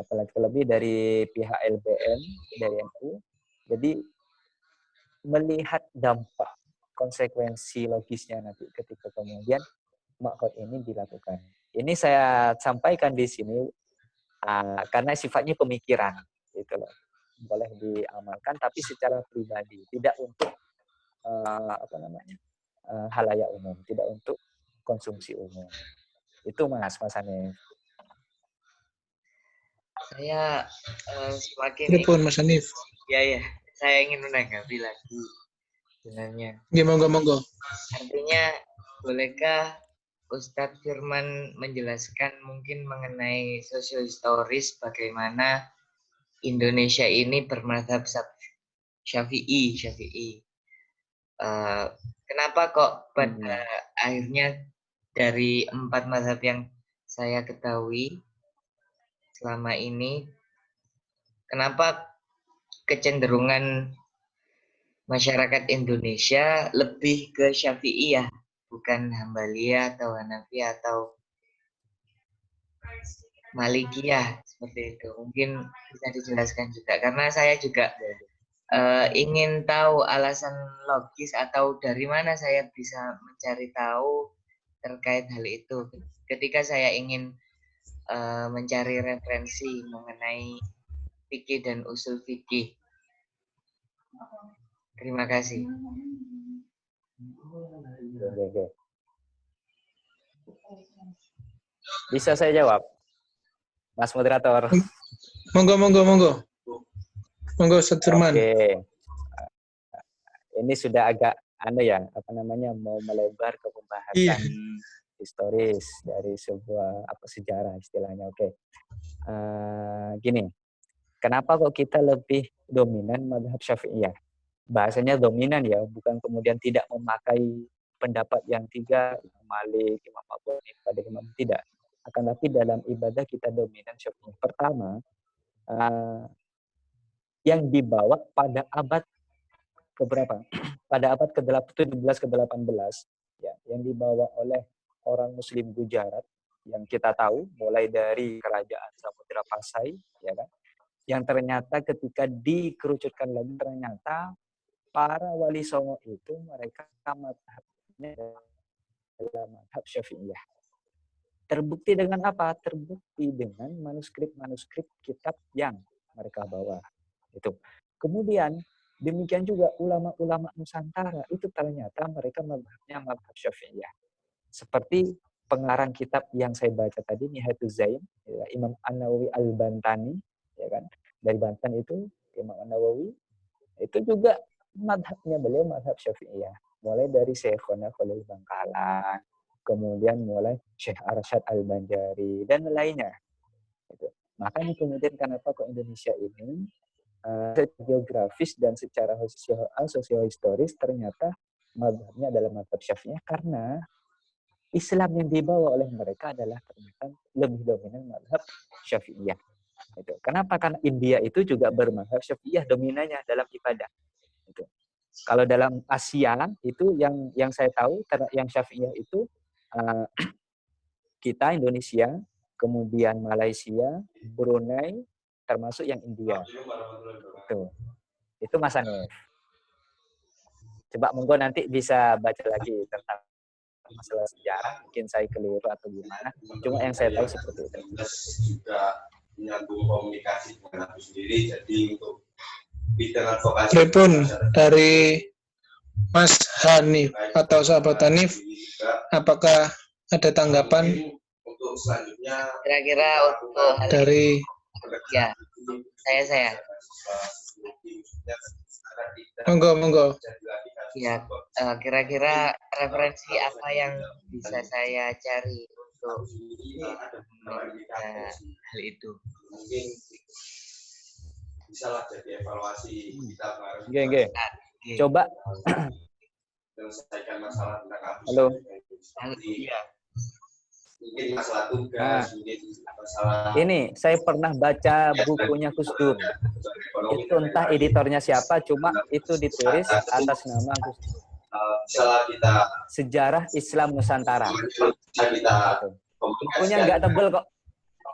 apalagi lebih dari pihak LBM, dari NU. Jadi melihat dampak konsekuensi logisnya nanti ketika kemudian makrot ini dilakukan. Ini saya sampaikan di sini karena sifatnya pemikiran, gitu loh. Boleh diamalkan, tapi secara pribadi, tidak untuk halayak umum, tidak untuk konsumsi umum. Itu Mas Hanif. Saya semakin Telepon Mas Hanif. Ya, saya ingin menanggapi lagi sebenarnya. Ya, monggo. Artinya, bolehkah Ustadz Firman menjelaskan mungkin mengenai sosiohistoris bagaimana Indonesia ini bermadzhab Syafi'i. Kenapa kok pada akhirnya dari 4 mazhab yang saya ketahui selama ini, kenapa kecenderungan masyarakat Indonesia lebih ke Syafi'iyah, bukan Hambaliyah atau Hanafiyah atau Malikiyah, seperti itu. Mungkin bisa dijelaskan juga, karena saya juga ingin tahu alasan logis atau dari mana saya bisa mencari tahu terkait hal itu. Ketika saya ingin mencari referensi mengenai fikih dan usul fikih. Terima kasih. Oke. Bisa saya jawab, Mas Moderator? Monggo. Monggo Ustaz Firman. Oke. Ini sudah agak mau melebar ke pembahasan historis dari sebuah sejarah istilahnya. Oke. Gini. Kenapa kok kita lebih dominan mazhab Syafi'iyah? Bahasanya dominan ya, bukan kemudian tidak memakai pendapat yang 3, Imam Malik, Imam Abu Hanifah, Imam tidak. Akan tapi dalam ibadah kita dominan Syafi'iyah. Pertama, yang dibawa pada abad keberapa? Pada abad ke-17 ke-18 ya, yang dibawa oleh orang Muslim Gujarat yang kita tahu mulai dari kerajaan Samudra Pasai, ya kan? Yang ternyata ketika dikerucutkan lagi ternyata para wali songo itu mereka mazhabnya adalah mazhab Syafi'iyah. Terbukti dengan apa? Terbukti dengan manuskrip kitab yang mereka bawa. Itu. Kemudian Demikian juga ulama-ulama Nusantara itu ternyata mereka mazhabnya mazhab Syafi'iyah. Seperti pengarang kitab yang saya baca tadi, Nihayatul Zain, ya, Imam An-Nawawi Al-Bantani, ya kan, dari Banten itu Imam An-Nawawi, itu juga mazhabnya beliau mazhab Syafi'iyah. Mulai dari Syekhona Khalil Bangkalan, kemudian mulai Syekh Arsyad Al-Banjari, dan lainnya. Gitu. Makanya kemudian kenapa kok Indonesia ini secara geografis dan secara sosiohistoris ternyata mazhabnya adalah mazhab Syafi'iyah, karena Islam yang dibawa oleh mereka adalah ternyata lebih dominan mazhab Syafi'iyah. Gitu. Kenapa? Karena India itu juga bermazhab Syafi'iyah dominannya dalam ibadah. Gitu. Kalau dalam Asia itu yang saya tahu yang Syafi'iyah itu kita Indonesia, kemudian Malaysia, Brunei, termasuk yang India. Itu Mas Hanif. Coba monggo nanti bisa baca lagi tentang masalah sejarah, mungkin saya keliru atau gimana. Cuma yang saya tahu seperti itu. Juga menyambung komunikasi dengan aku sendiri, jadi untuk bidang advokasi. Pripun dari Mas Hanif atau sahabat Hanif, apakah ada tanggapan untuk selanjutnya Kira-kira untuk hal dari ya, saya. monggo. Ya, kira-kira referensi apa yang bisa saya cari untuk hal itu? Mungkin bisa lah jadi evaluasi kita bareng. Oke. Coba Menyelesaikan masalah tentang kampus. Halo. Iya. Mungkin masalah tugas, mungkin masalah. Ini saya pernah baca bukunya Gus Dur. Itu entah editornya siapa, cuma itu ditulis atas nama Gus Dur. Misalnya kita Sejarah Islam Nusantara. bisa kita Bukunya nggak tebel kok,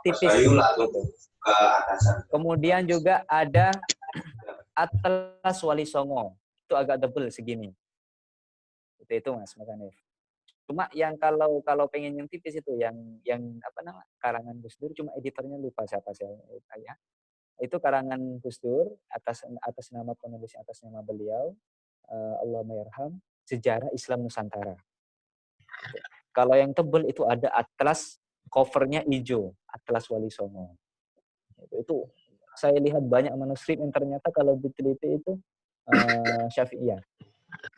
tipis. Gitu. Kemudian juga ada Atlas Wali Songo, itu agak tebel segini. Itu Mas Hanif. Cuma yang kalau pengen yang tipis itu yang apa nama karangan Gus Dur, cuma editornya lupa siapa saya ya. Itu karangan Gus Dur atas nama penulis, atas nama beliau, Allahumma yarham, Sejarah Islam Nusantara. Kalau yang tebel itu ada atlas, covernya hijau, Atlas Wali Songo. Itu saya lihat banyak manuskrip yang ternyata kalau diteliti itu Syafi'iyah.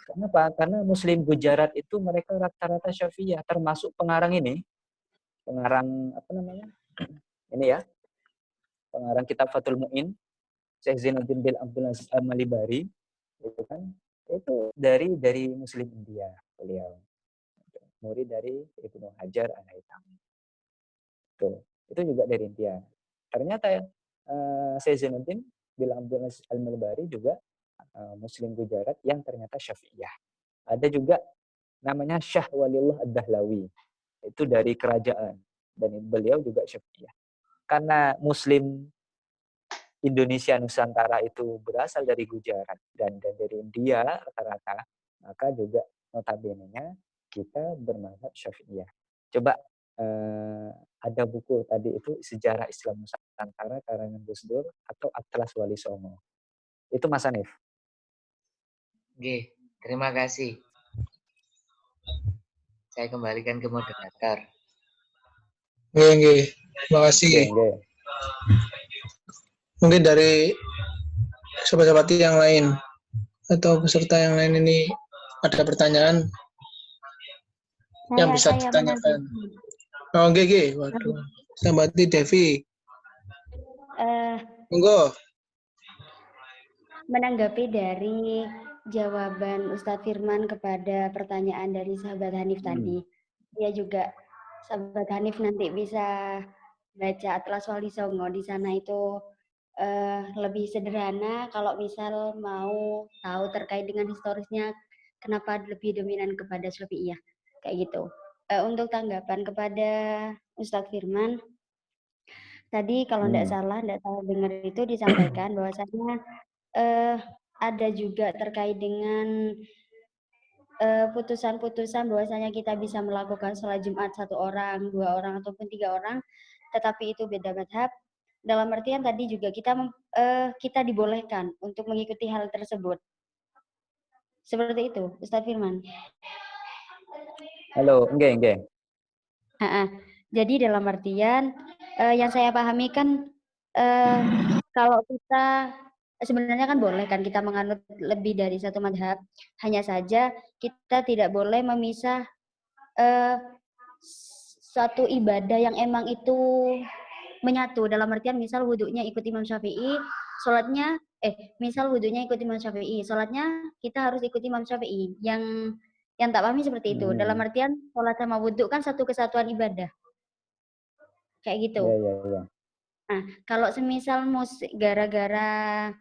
Kenapa? Karena Muslim Gujarat itu mereka rata-rata Syafi'iyah, termasuk pengarang apa namanya? Ini ya. Pengarang kitab Fathul Mu'in, Syekh Zainuddin bin Abdul Aziz Al-Malibari, itu kan itu dari Muslim India beliau. Murid dari Ibnu Hajar Al-Haytami. Itu juga dari India. Ternyata Syekh Zainuddin bin Abdul Aziz Al-Malibari juga Muslim Gujarat yang ternyata Syafi'iyah. Ada juga namanya Syah Waliullah Ad-Dahlawi. Itu dari kerajaan. Dan beliau juga Syafi'iyah. Karena Muslim Indonesia Nusantara itu berasal dari Gujarat dan dari India rata-rata, maka juga notabene-nya kita bermazhab Syafi'iyah. Coba ada buku tadi itu Sejarah Islam Nusantara karangan Gus Dur atau Atlas Wali Songo. Itu Mas Hanif. Oke, terima kasih. Saya kembalikan ke moderator. Oke. Terima kasih. Oke. Mungkin dari sobat-sobat yang lain atau peserta yang lain ini ada pertanyaan yang bisa ditanyakan. Oke. Waduh. Sahabat Devi. Monggo. Menanggapi dari jawaban Ustadz Firman kepada pertanyaan dari sahabat Hanif tadi, dia juga sahabat Hanif nanti bisa baca Atlas Wali Songo. Di sana itu lebih sederhana. Kalau misal mau tahu terkait dengan historisnya, kenapa lebih dominan kepada Syafi'iyah, kayak gitu. Untuk tanggapan kepada Ustadz Firman, tadi kalau tidak salah dengar itu disampaikan bahwasanya ada juga terkait dengan putusan-putusan bahwasanya kita bisa melakukan sholat Jumat 1 orang, 2 orang, ataupun 3 orang, tetapi itu beda mazhab. dalam artian tadi juga kita dibolehkan untuk mengikuti hal tersebut. Seperti itu, Ustadz Firman. Halo, enggak. Jadi dalam artian yang saya pahami kan kalau kita sebenarnya kan boleh kan kita menganut lebih dari satu madhab, hanya saja kita tidak boleh memisah suatu ibadah yang emang itu menyatu. Dalam artian misal wudhunya ikut Imam Syafi'i, sholatnya misal wudhunya ikut Imam Syafi'i, sholatnya kita harus ikut Imam Syafi'i. Yang tak pahami seperti itu. Dalam artian sholat sama wudhu kan satu kesatuan ibadah. Kayak gitu. Iya. Nah, kalau semisal gara-gara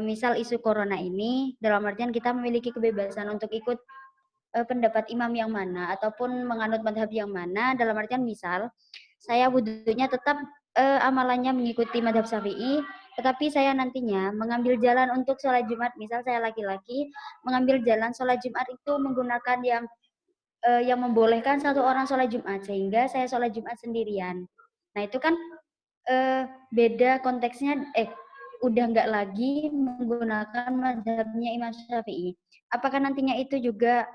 misal isu corona ini, dalam artian kita memiliki kebebasan untuk ikut pendapat imam yang mana ataupun menganut madhab yang mana, dalam artian misal saya wudhunya tetap amalannya mengikuti madhab Syafi'i, tetapi saya nantinya mengambil jalan untuk sholat Jumat, misal saya laki-laki mengambil jalan sholat Jumat itu menggunakan yang membolehkan satu orang sholat Jumat, sehingga saya sholat Jumat sendirian. Nah itu kan beda konteksnya, udah nggak lagi menggunakan mazhabnya Imam Syafi'i. Apakah nantinya itu juga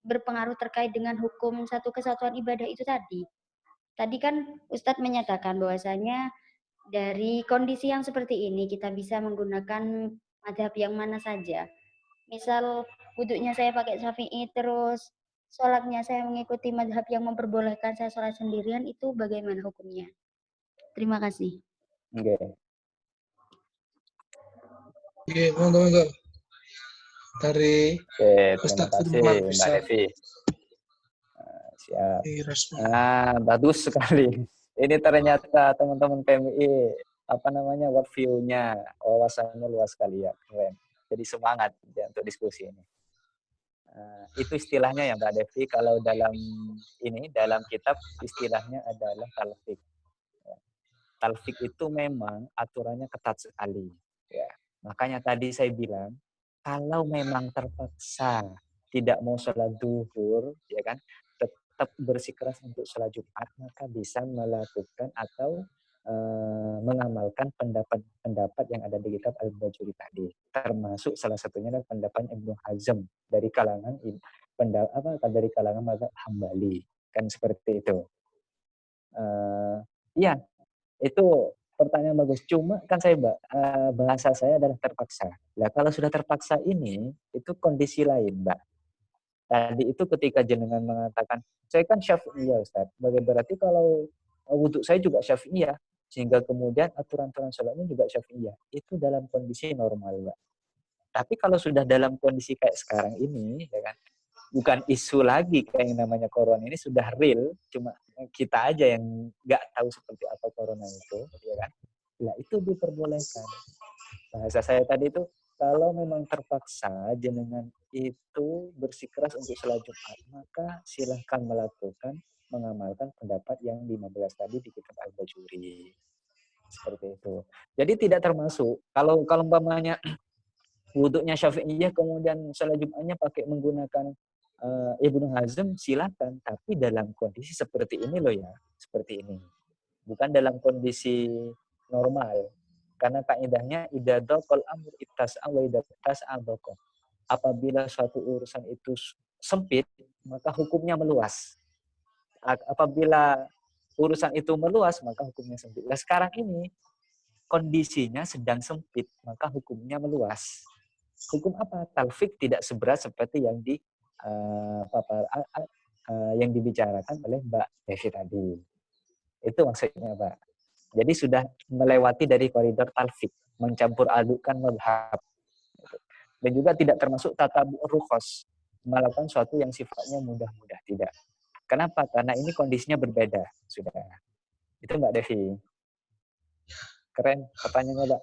berpengaruh terkait dengan hukum satu kesatuan ibadah itu tadi? Tadi kan Ustadz menyatakan bahwasanya dari kondisi yang seperti ini kita bisa menggunakan mazhab yang mana saja. Misal wudhunya saya pakai Syafi'i, terus sholatnya saya mengikuti mazhab yang memperbolehkan saya sholat sendirian, itu bagaimana hukumnya? Terima kasih. Oke, monggo. Dari Terima Ustadz kasih Firman Mbak bisa Devi. Siap. direspon. Bagus sekali. Ini ternyata teman-teman PMI world view-nya, wawasannya luas sekali ya, keren. Jadi semangat ya, untuk diskusi ini. Itu istilahnya ya Mbak Devi, kalau dalam kitab istilahnya adalah talfik. Talfik itu memang aturannya ketat sekali. Ya. Makanya tadi saya bilang, kalau memang terpaksa tidak mau sholat duhur, ya kan, tetap bersikeras untuk sholat Jumat, maka bisa melakukan atau mengamalkan pendapat yang ada di kitab Al-Bajuri tadi. Termasuk salah satunya adalah pendapat Ibnu Hazm dari kalangan mazhab Hambali. Kan seperti itu. Iya, itu pertanyaan bagus. Cuma kan bahasa saya adalah terpaksa. Nah, kalau sudah terpaksa ini, itu kondisi lain, Mbak. Tadi itu ketika jenengan mengatakan, saya kan Syafi'iyah, Ustaz. Berarti kalau wudhu saya juga Syafi'iyah, sehingga kemudian aturan-aturan sholatnya juga Syafi'iyah. Itu dalam kondisi normal, Mbak. Tapi kalau sudah dalam kondisi kayak sekarang ini, ya kan, bukan isu lagi kayak yang namanya corona ini, sudah real, cuma kita aja yang nggak tahu seperti apa corona itu, ya kan? Nah, itu diperbolehkan. Bahasa saya tadi itu, kalau memang terpaksa jenengan itu bersikeras untuk sholat Jumat, maka silahkan mengamalkan pendapat yang 15 tadi di kitab Al-Bajuri. Seperti itu. Jadi tidak termasuk, kalau umpamanya wudhunya Syafi'iyah, kemudian sholat Jumatnya pakai menggunakan Ibnu Hazm, silakan. Tapi dalam kondisi seperti ini loh ya, seperti ini. Bukan dalam kondisi normal. Karena kaidahnya idza daqal amr ittas'a wa idza tas'a daqa. Apabila suatu urusan itu sempit, maka hukumnya meluas. Apabila urusan itu meluas, maka hukumnya sempit. Nah, sekarang ini kondisinya sedang sempit, maka hukumnya meluas. Hukum apa? Talfik tidak seberat seperti yang yang dibicarakan oleh Mbak Devi tadi. Itu maksudnya, Pak. Jadi sudah melewati dari koridor talfik, mencampur adukan madhab. Dan juga tidak termasuk tatabu rukhos, melakukan sesuatu yang sifatnya mudah-mudah, tidak. Kenapa? Karena ini kondisinya berbeda. Sudah. Itu Mbak Devi. Keren pertanyaannya, Mbak.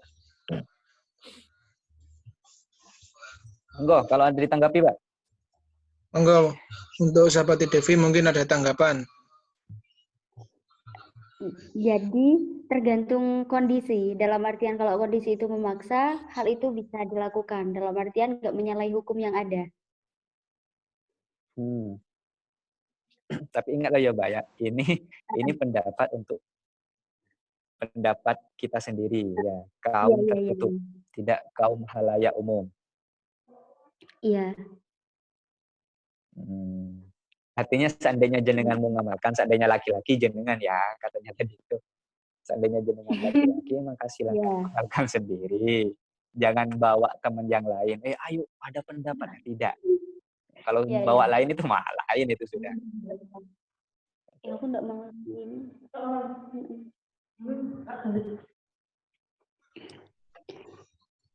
Enggak, kalau ada ditanggapi, Pak. Monggo, untuk sahabat Devi mungkin ada tanggapan. Jadi tergantung kondisi. Dalam artian kalau kondisi itu memaksa, hal itu bisa dilakukan. Dalam artian nggak menyalahi hukum yang ada. Tapi ingatlah ya, Mbak ya, ini pendapat pendapat kita sendiri ya, Iya, kaum iya, iya. tertutup, tidak kaum halayak umum. Iya. Artinya seandainya jenengan mengamalkan, seandainya laki-laki jenengan ya, katanya tadi itu. Seandainya jenengan laki-laki, maka silakan Iya. amalkan sendiri. Jangan bawa teman yang lain. Ayo, ada pendapatnya. Tidak. Kalau Iya, iya. bawa lain itu malah lain itu sudah. Ya, aku enggak mau ini.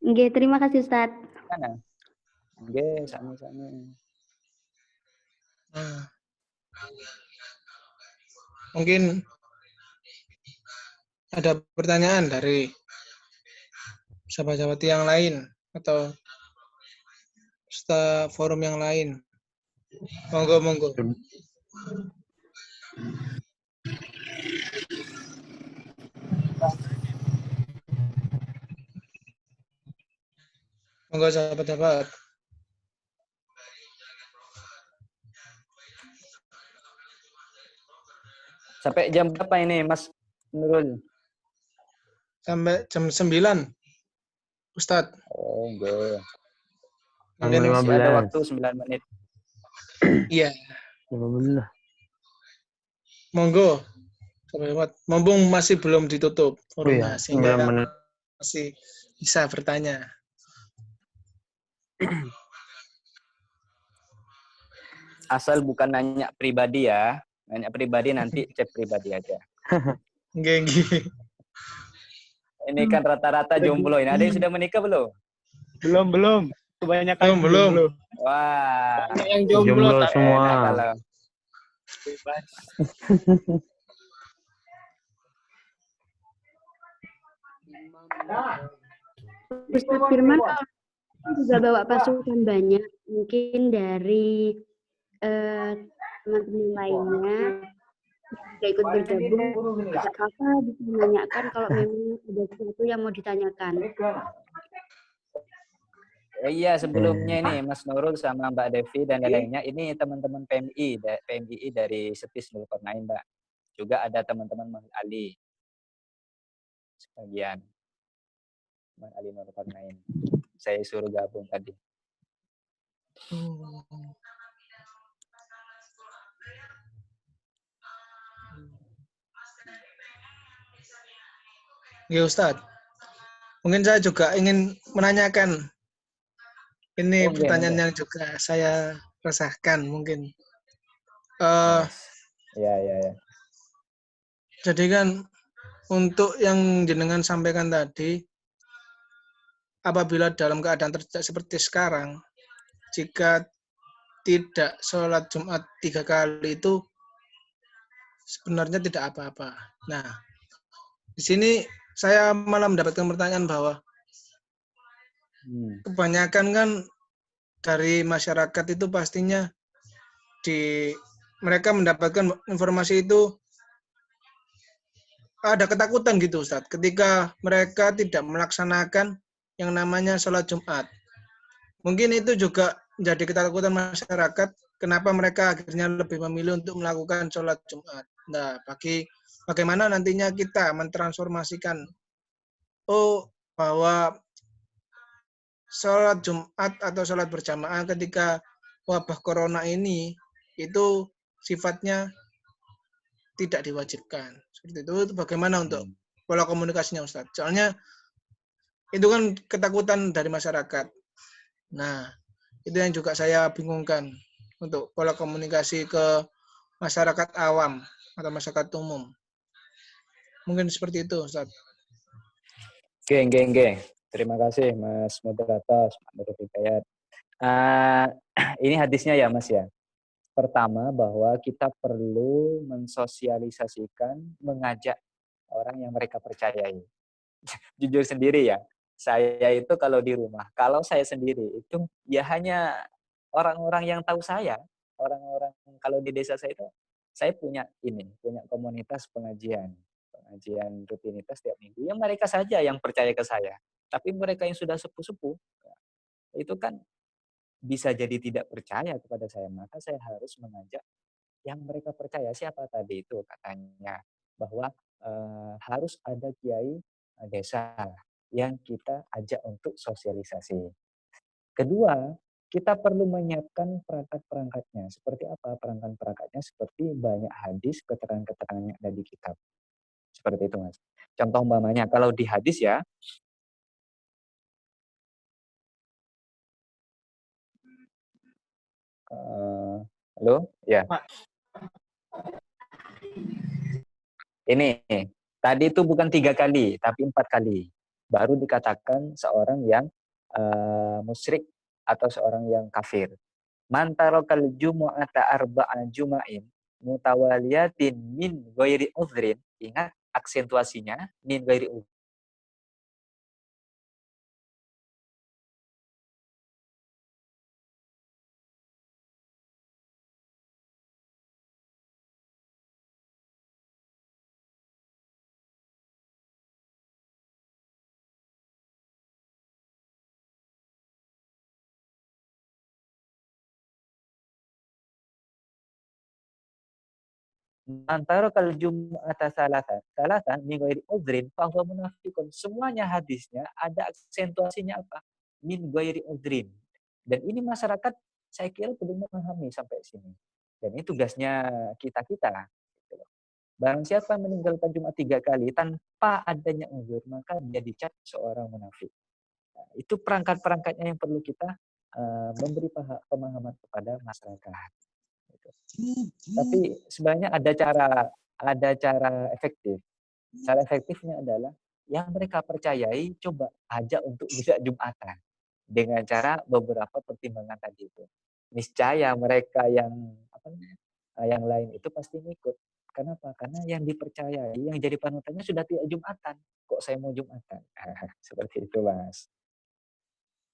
Oke, terima kasih Ustadz. Mana? Oke, sama-sama. Nah, mungkin ada pertanyaan dari sahabat-sahabat yang lain atau forum yang lain. Monggo, monggo. Monggo sahabat-sahabat. Sampai jam berapa ini, Mas Nurul? Sampai jam 9, Ustadz. Oh, enggak. Mungkin Masih ada waktu 9 menit. Iya. 15. Monggo. Sahabat, mumpung masih belum ditutup forumnya, sehingga 9 menit. masih bisa bertanya. Asal bukan nanya pribadi ya. Nanya pribadi nanti chat pribadi aja. Nggih. Ini kan rata-rata jomblo ini. Ada yang sudah menikah belum? Belum. Kebanyakan Belum. Wah. Yang jomblo semua. Enak kalau. Bebas. Ustadz Firman juga bawa pasukan banyak, mungkin dari teman-teman lainnya juga ikut bergabung. Tidak apa-apa bisa menanyakan kalau memang ada sesuatu yang mau ditanyakan. Iya, sebelumnya ini Mas Nurul sama Mbak Devi dan lainnya, ini teman-teman PMI dari Setis Zulkarnain, Mbak. Juga ada teman-teman Mas Ali. Sebagian. Mas Ali Zulkarnain. Saya suruh gabung tadi. Ya Ustadz, mungkin saya juga ingin menanyakan. Ini pertanyaan yang juga saya resahkan mungkin. Ya. Jadi kan untuk yang jenengan sampaikan tadi, apabila dalam keadaan terjadi seperti sekarang, jika tidak sholat Jumat 3 kali itu sebenarnya tidak apa-apa. Nah, di sini saya malah mendapatkan pertanyaan bahwa kebanyakan kan dari masyarakat itu pastinya mereka mendapatkan informasi itu ada ketakutan gitu Ustadz, ketika mereka tidak melaksanakan yang namanya sholat Jumat. Mungkin itu juga menjadi ketakutan masyarakat, kenapa mereka akhirnya lebih memilih untuk melakukan sholat Jumat. Nah, bagaimana nantinya kita mentransformasikan bahwa sholat Jumat atau sholat berjamaah ketika wabah corona ini itu sifatnya tidak diwajibkan. Seperti itu bagaimana untuk pola komunikasinya Ustadz? Soalnya itu kan ketakutan dari masyarakat. Nah, itu yang juga saya bingungkan untuk pola komunikasi ke masyarakat awam atau masyarakat umum. Mungkin seperti itu, Ustadz. Oke. Terima kasih Mas Moderator, Mas Nurul Hidayat. Ini hadisnya ya Mas ya. Pertama, bahwa kita perlu mensosialisasikan, mengajak orang yang mereka percayai. Jujur sendiri ya, saya itu kalau di rumah, kalau saya sendiri itu ya hanya orang-orang yang tahu saya. Orang-orang, kalau di desa saya itu, saya punya komunitas pengajian rutinitas tiap minggu. Yang mereka saja yang percaya ke saya. Tapi mereka yang sudah sepuh-sepuh, itu kan bisa jadi tidak percaya kepada saya, maka saya harus mengajak yang mereka percaya. Siapa tadi itu katanya bahwa harus ada kiai desa yang kita ajak untuk sosialisasi. Kedua, kita perlu menyiapkan perangkat-perangkatnya. Seperti apa perangkat-perangkatnya? Seperti banyak hadis, keterangan-keterangan yang ada di kitab. Seperti itu, Mas. Contoh umpamanya, kalau di hadis ya, halo? Ya. Ini, tadi itu bukan 3 kali, tapi 4 kali. Baru dikatakan seorang yang musyrik atau seorang yang kafir. Man tarakal jumu'ata arba'a juma'in mutawaliyatin min ghairi udhrin. Ingat aksentuasinya min ghairi udhrin. Antara kalau Jum'ata salatan min ghairi udhrin fahuwa munafiqun. Semuanya hadisnya ada aksentuasinya apa? Min ghairi udhrin. Dan ini masyarakat saya kira belum memahami sampai sini. Dan ini tugasnya kita-kita. Gitu loh. Barang siapa meninggalkan Jumat 3 kali tanpa adanya uzur, maka dia dicap seorang munafik. Nah, itu perangkat-perangkatnya yang perlu kita memberi pemahaman kepada masyarakat. Gitu. Tapi sebenarnya ada cara efektif. Cara efektifnya adalah yang mereka percayai coba ajak untuk bisa Jumatan dengan cara beberapa pertimbangan tadi itu. Niscaya mereka yang yang lain itu pasti ngikut. Kenapa? Karena yang dipercayai, yang jadi panutannya sudah tidak Jumatan. Kok saya mau Jumatan? Seperti itu, Mas.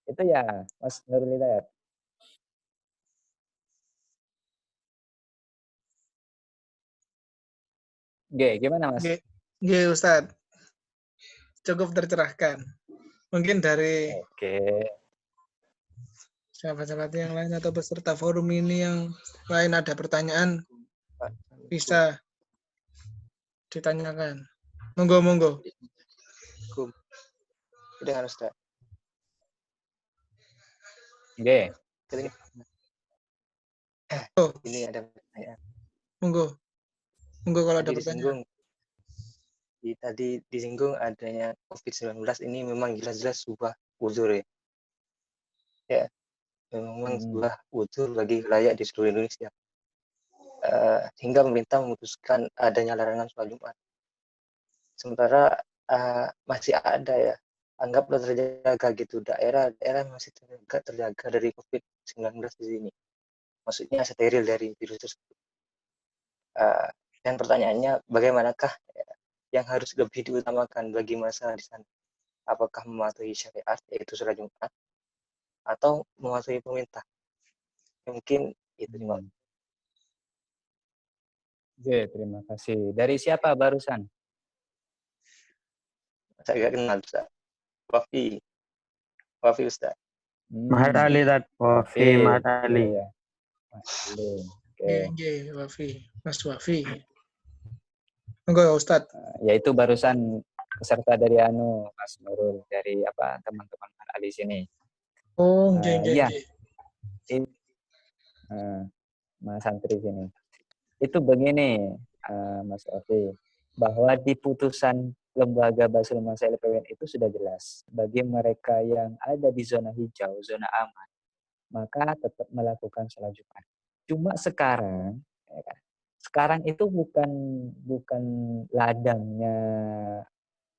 Itu ya, Mas Nurul Hidayat. Gimana, Mas? Ustadz. Cukup tercerahkan. Mungkin dari sahabat-sahabat yang lain atau peserta forum ini yang lain ada pertanyaan, bisa ditanyakan. Monggo. Dengan Ustaz. Ini ada pertanyaan. Monggo kalau ada pertanyaan. Tadi disinggung adanya COVID-19 ini memang jelas-jelas sebuah uzur ya. Ya, memang sebuah uzur bagi layak di seluruh Indonesia. Hingga pemerintah memutuskan adanya larangan sholat Jumat. Sementara masih ada ya, anggaplah terjaga gitu, daerah masih terjaga dari COVID-19 di sini. Maksudnya steril dari virus tersebut. Dan pertanyaannya, bagaimanakah yang harus lebih diutamakan bagi masyarakat di sana? Apakah mematuhi syariat, yaitu sholat Jumat, atau mematuhi pemerintah? Mungkin itu cuma. Terima kasih. Dari siapa barusan? Saya nggak kenal, Ustaz. Wafi Ustaz. Mahat Ali Wafi Mahat Ali. Wafi, Mas Wafi. Enggak, Ustadz. Yaitu barusan peserta dari Mas Nurul, dari teman-teman Ali sini. Iya. Mas Santri sini. Itu begini, Mas Wafi, bahwa di putusan Lembaga Basul Masail PWN itu sudah jelas. Bagi mereka yang ada di zona hijau, zona aman, maka tetap melakukan sholat Jumat. Cuma sekarang itu bukan ladangnya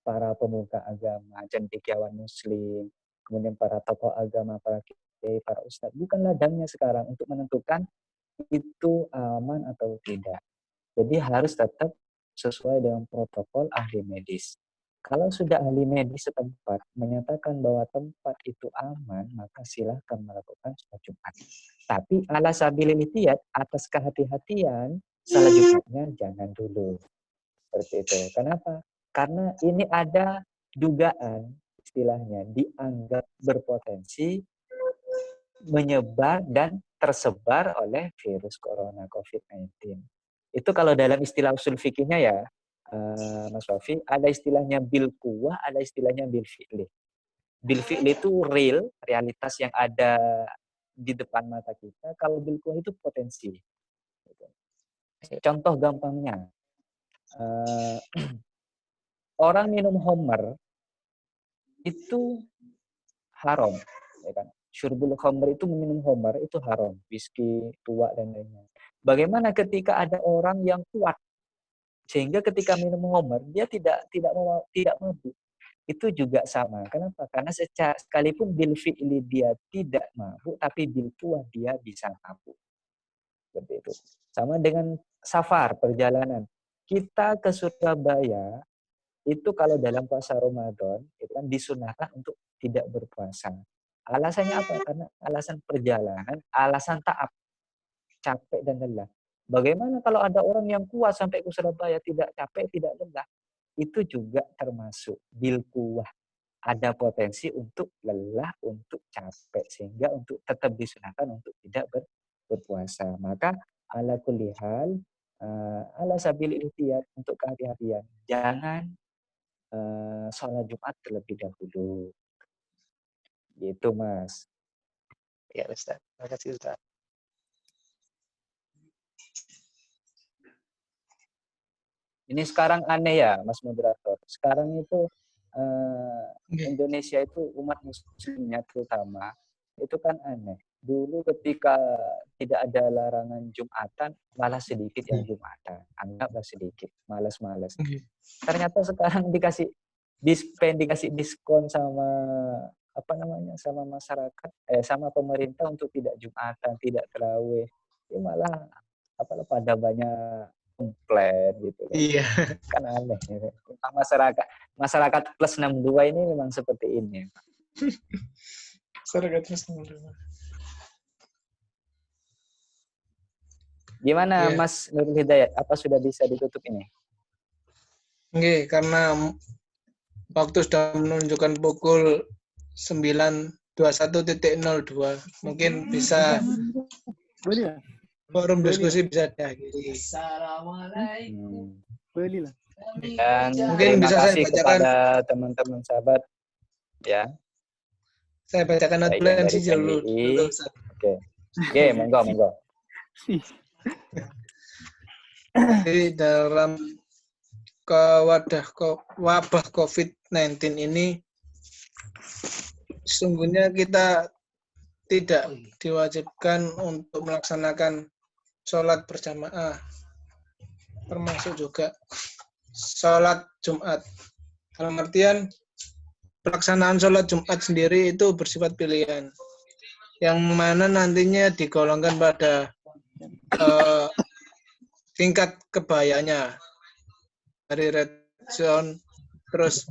para pemuka agama, cendekiawan Muslim, kemudian para tokoh agama, para kiai, para ustadz. Bukan ladangnya sekarang untuk menentukan itu aman atau tidak. Jadi harus tetap sesuai dengan protokol ahli medis. Kalau sudah ahli medis setempat menyatakan bahwa tempat itu aman, maka silahkan melakukan sholat Jumat. Tapi ala sabilil ihtiyat, atas kehati-hatian, sholat Jumatnya jangan dulu. Seperti itu. Kenapa? Karena ini ada dugaan, istilahnya, dianggap berpotensi menyebar dan tersebar oleh virus corona COVID-19. Itu kalau dalam istilah usul fikihnya ya, Mas Wafi, ada istilahnya bil kuwah, ada istilahnya bil fi'li. Bil fi'li itu realitas yang ada di depan mata kita. Kalau bil kuwah itu potensi. Contoh gampangnya, orang minum homer itu haram, ya kan? Syurbul khamr itu minum homer itu haram, whisky, tua dan lainnya. Bagaimana ketika ada orang yang kuat sehingga ketika minum homer dia tidak mabuk? Itu juga sama. Kenapa? Karena sekalipun bil fi'li dia tidak mabuk, tapi bil kuwah dia bisa mabuk. Seperti itu. Sama dengan safar, perjalanan. Kita ke Surabaya itu kalau dalam puasa Ramadan itu kan disunahkan untuk tidak berpuasa. Alasannya apa? Karena alasan perjalanan, alasan ta'ab, capek dan lelah. Bagaimana kalau ada orang yang kuat sampai ke Surabaya tidak capek, tidak lelah? Itu juga termasuk bil kuwah. Ada potensi untuk lelah, untuk capek, sehingga untuk tetap disunahkan untuk tidak berpuasa. Maka ala kulli hal, ala sabil ihtiyat, untuk kehati-hatian. Jangan sholat Jumat terlebih dahulu. Gitu, Mas. Ya, Ustaz. Terima kasih, Ustaz. Ini sekarang aneh ya, Mas Moderator. Sekarang itu Indonesia itu umat muslimnya terutama, itu kan aneh. Dulu ketika tidak ada larangan Jumatan, malah sedikit yang Jumatan. Anggaplah sedikit, malas-malas. Ternyata sekarang dikasih diskon sama sama masyarakat, sama pemerintah untuk tidak Jumatan, tidak tarawih. Ya malah pada banyak komplain gitu. Iya. Kan aneh. Ya. Masyarakat plus 62 ini memang seperti ini. Masyarakat plus 62. Gimana Mas Nurul Hidayat? Apa sudah bisa ditutup ini? Oke, karena waktu sudah menunjukkan pukul 9.21.02. Mungkin bisa forum diskusi bisa diakhiri. Assalamualaikum. Dan mungkin bisa saya bacakan kepada teman-teman sahabat ya. Saya bacakan outline sih dulu. Oke, monggo. Jadi dalam wabah COVID-19 ini sesungguhnya kita tidak diwajibkan untuk melaksanakan sholat berjamaah, termasuk juga sholat Jumat. Dalam artian pelaksanaan sholat Jumat sendiri itu bersifat pilihan, yang mana nantinya digolongkan pada tingkat kebahayaannya, dari red zone, terus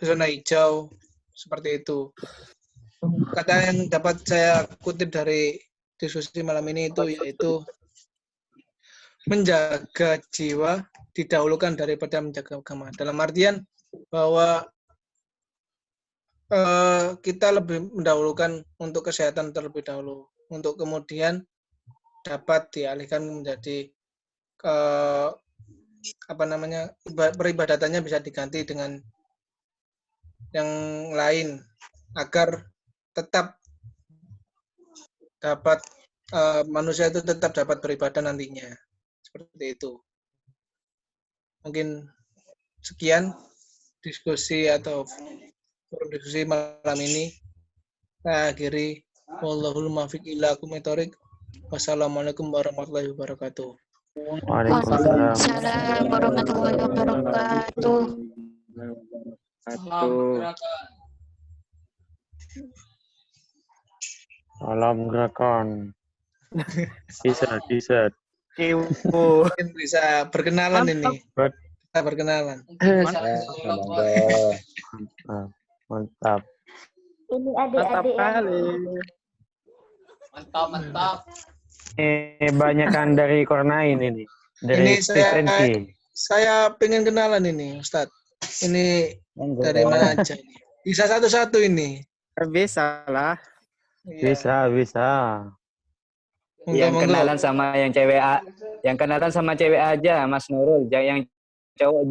zona hijau, seperti itu. Kata yang dapat saya kutip dari diskusi malam ini itu yaitu menjaga jiwa didahulukan daripada menjaga agama. Dalam artian bahwa kita lebih mendahulukan untuk kesehatan terlebih dahulu, untuk kemudian dapat dialihkan menjadi peribadatannya bisa diganti dengan yang lain agar tetap dapat manusia itu tetap dapat beribadah nantinya. Seperti itu. Mungkin sekian diskusi atau diskusi malam ini. Saya akhiri. Wallahul muwaffiq ila aqwamit thoriq. Wassalamualaikum warahmatullahi wabarakatuh. Waalaikumsalam warahmatullahi wabarakatuh. Salam gerakan. Bisa. Mungkin bisa berkenalan ini. Kita berkenalan. Mantap. Ini adik-adik yang Mantap. Banyakan dari Corona ini. Dari ini saya pengen kenalan ini, Ustadz. Ini dari mana aja ini? Bisa satu-satu ini. Bisa lah. Bisa. Yang kenalan sama yang cewek aja, Mas Nurul. Yang cowok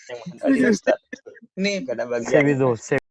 Yang mana tadi Ustaz? Ini Gak ada bagian. Save itu, save.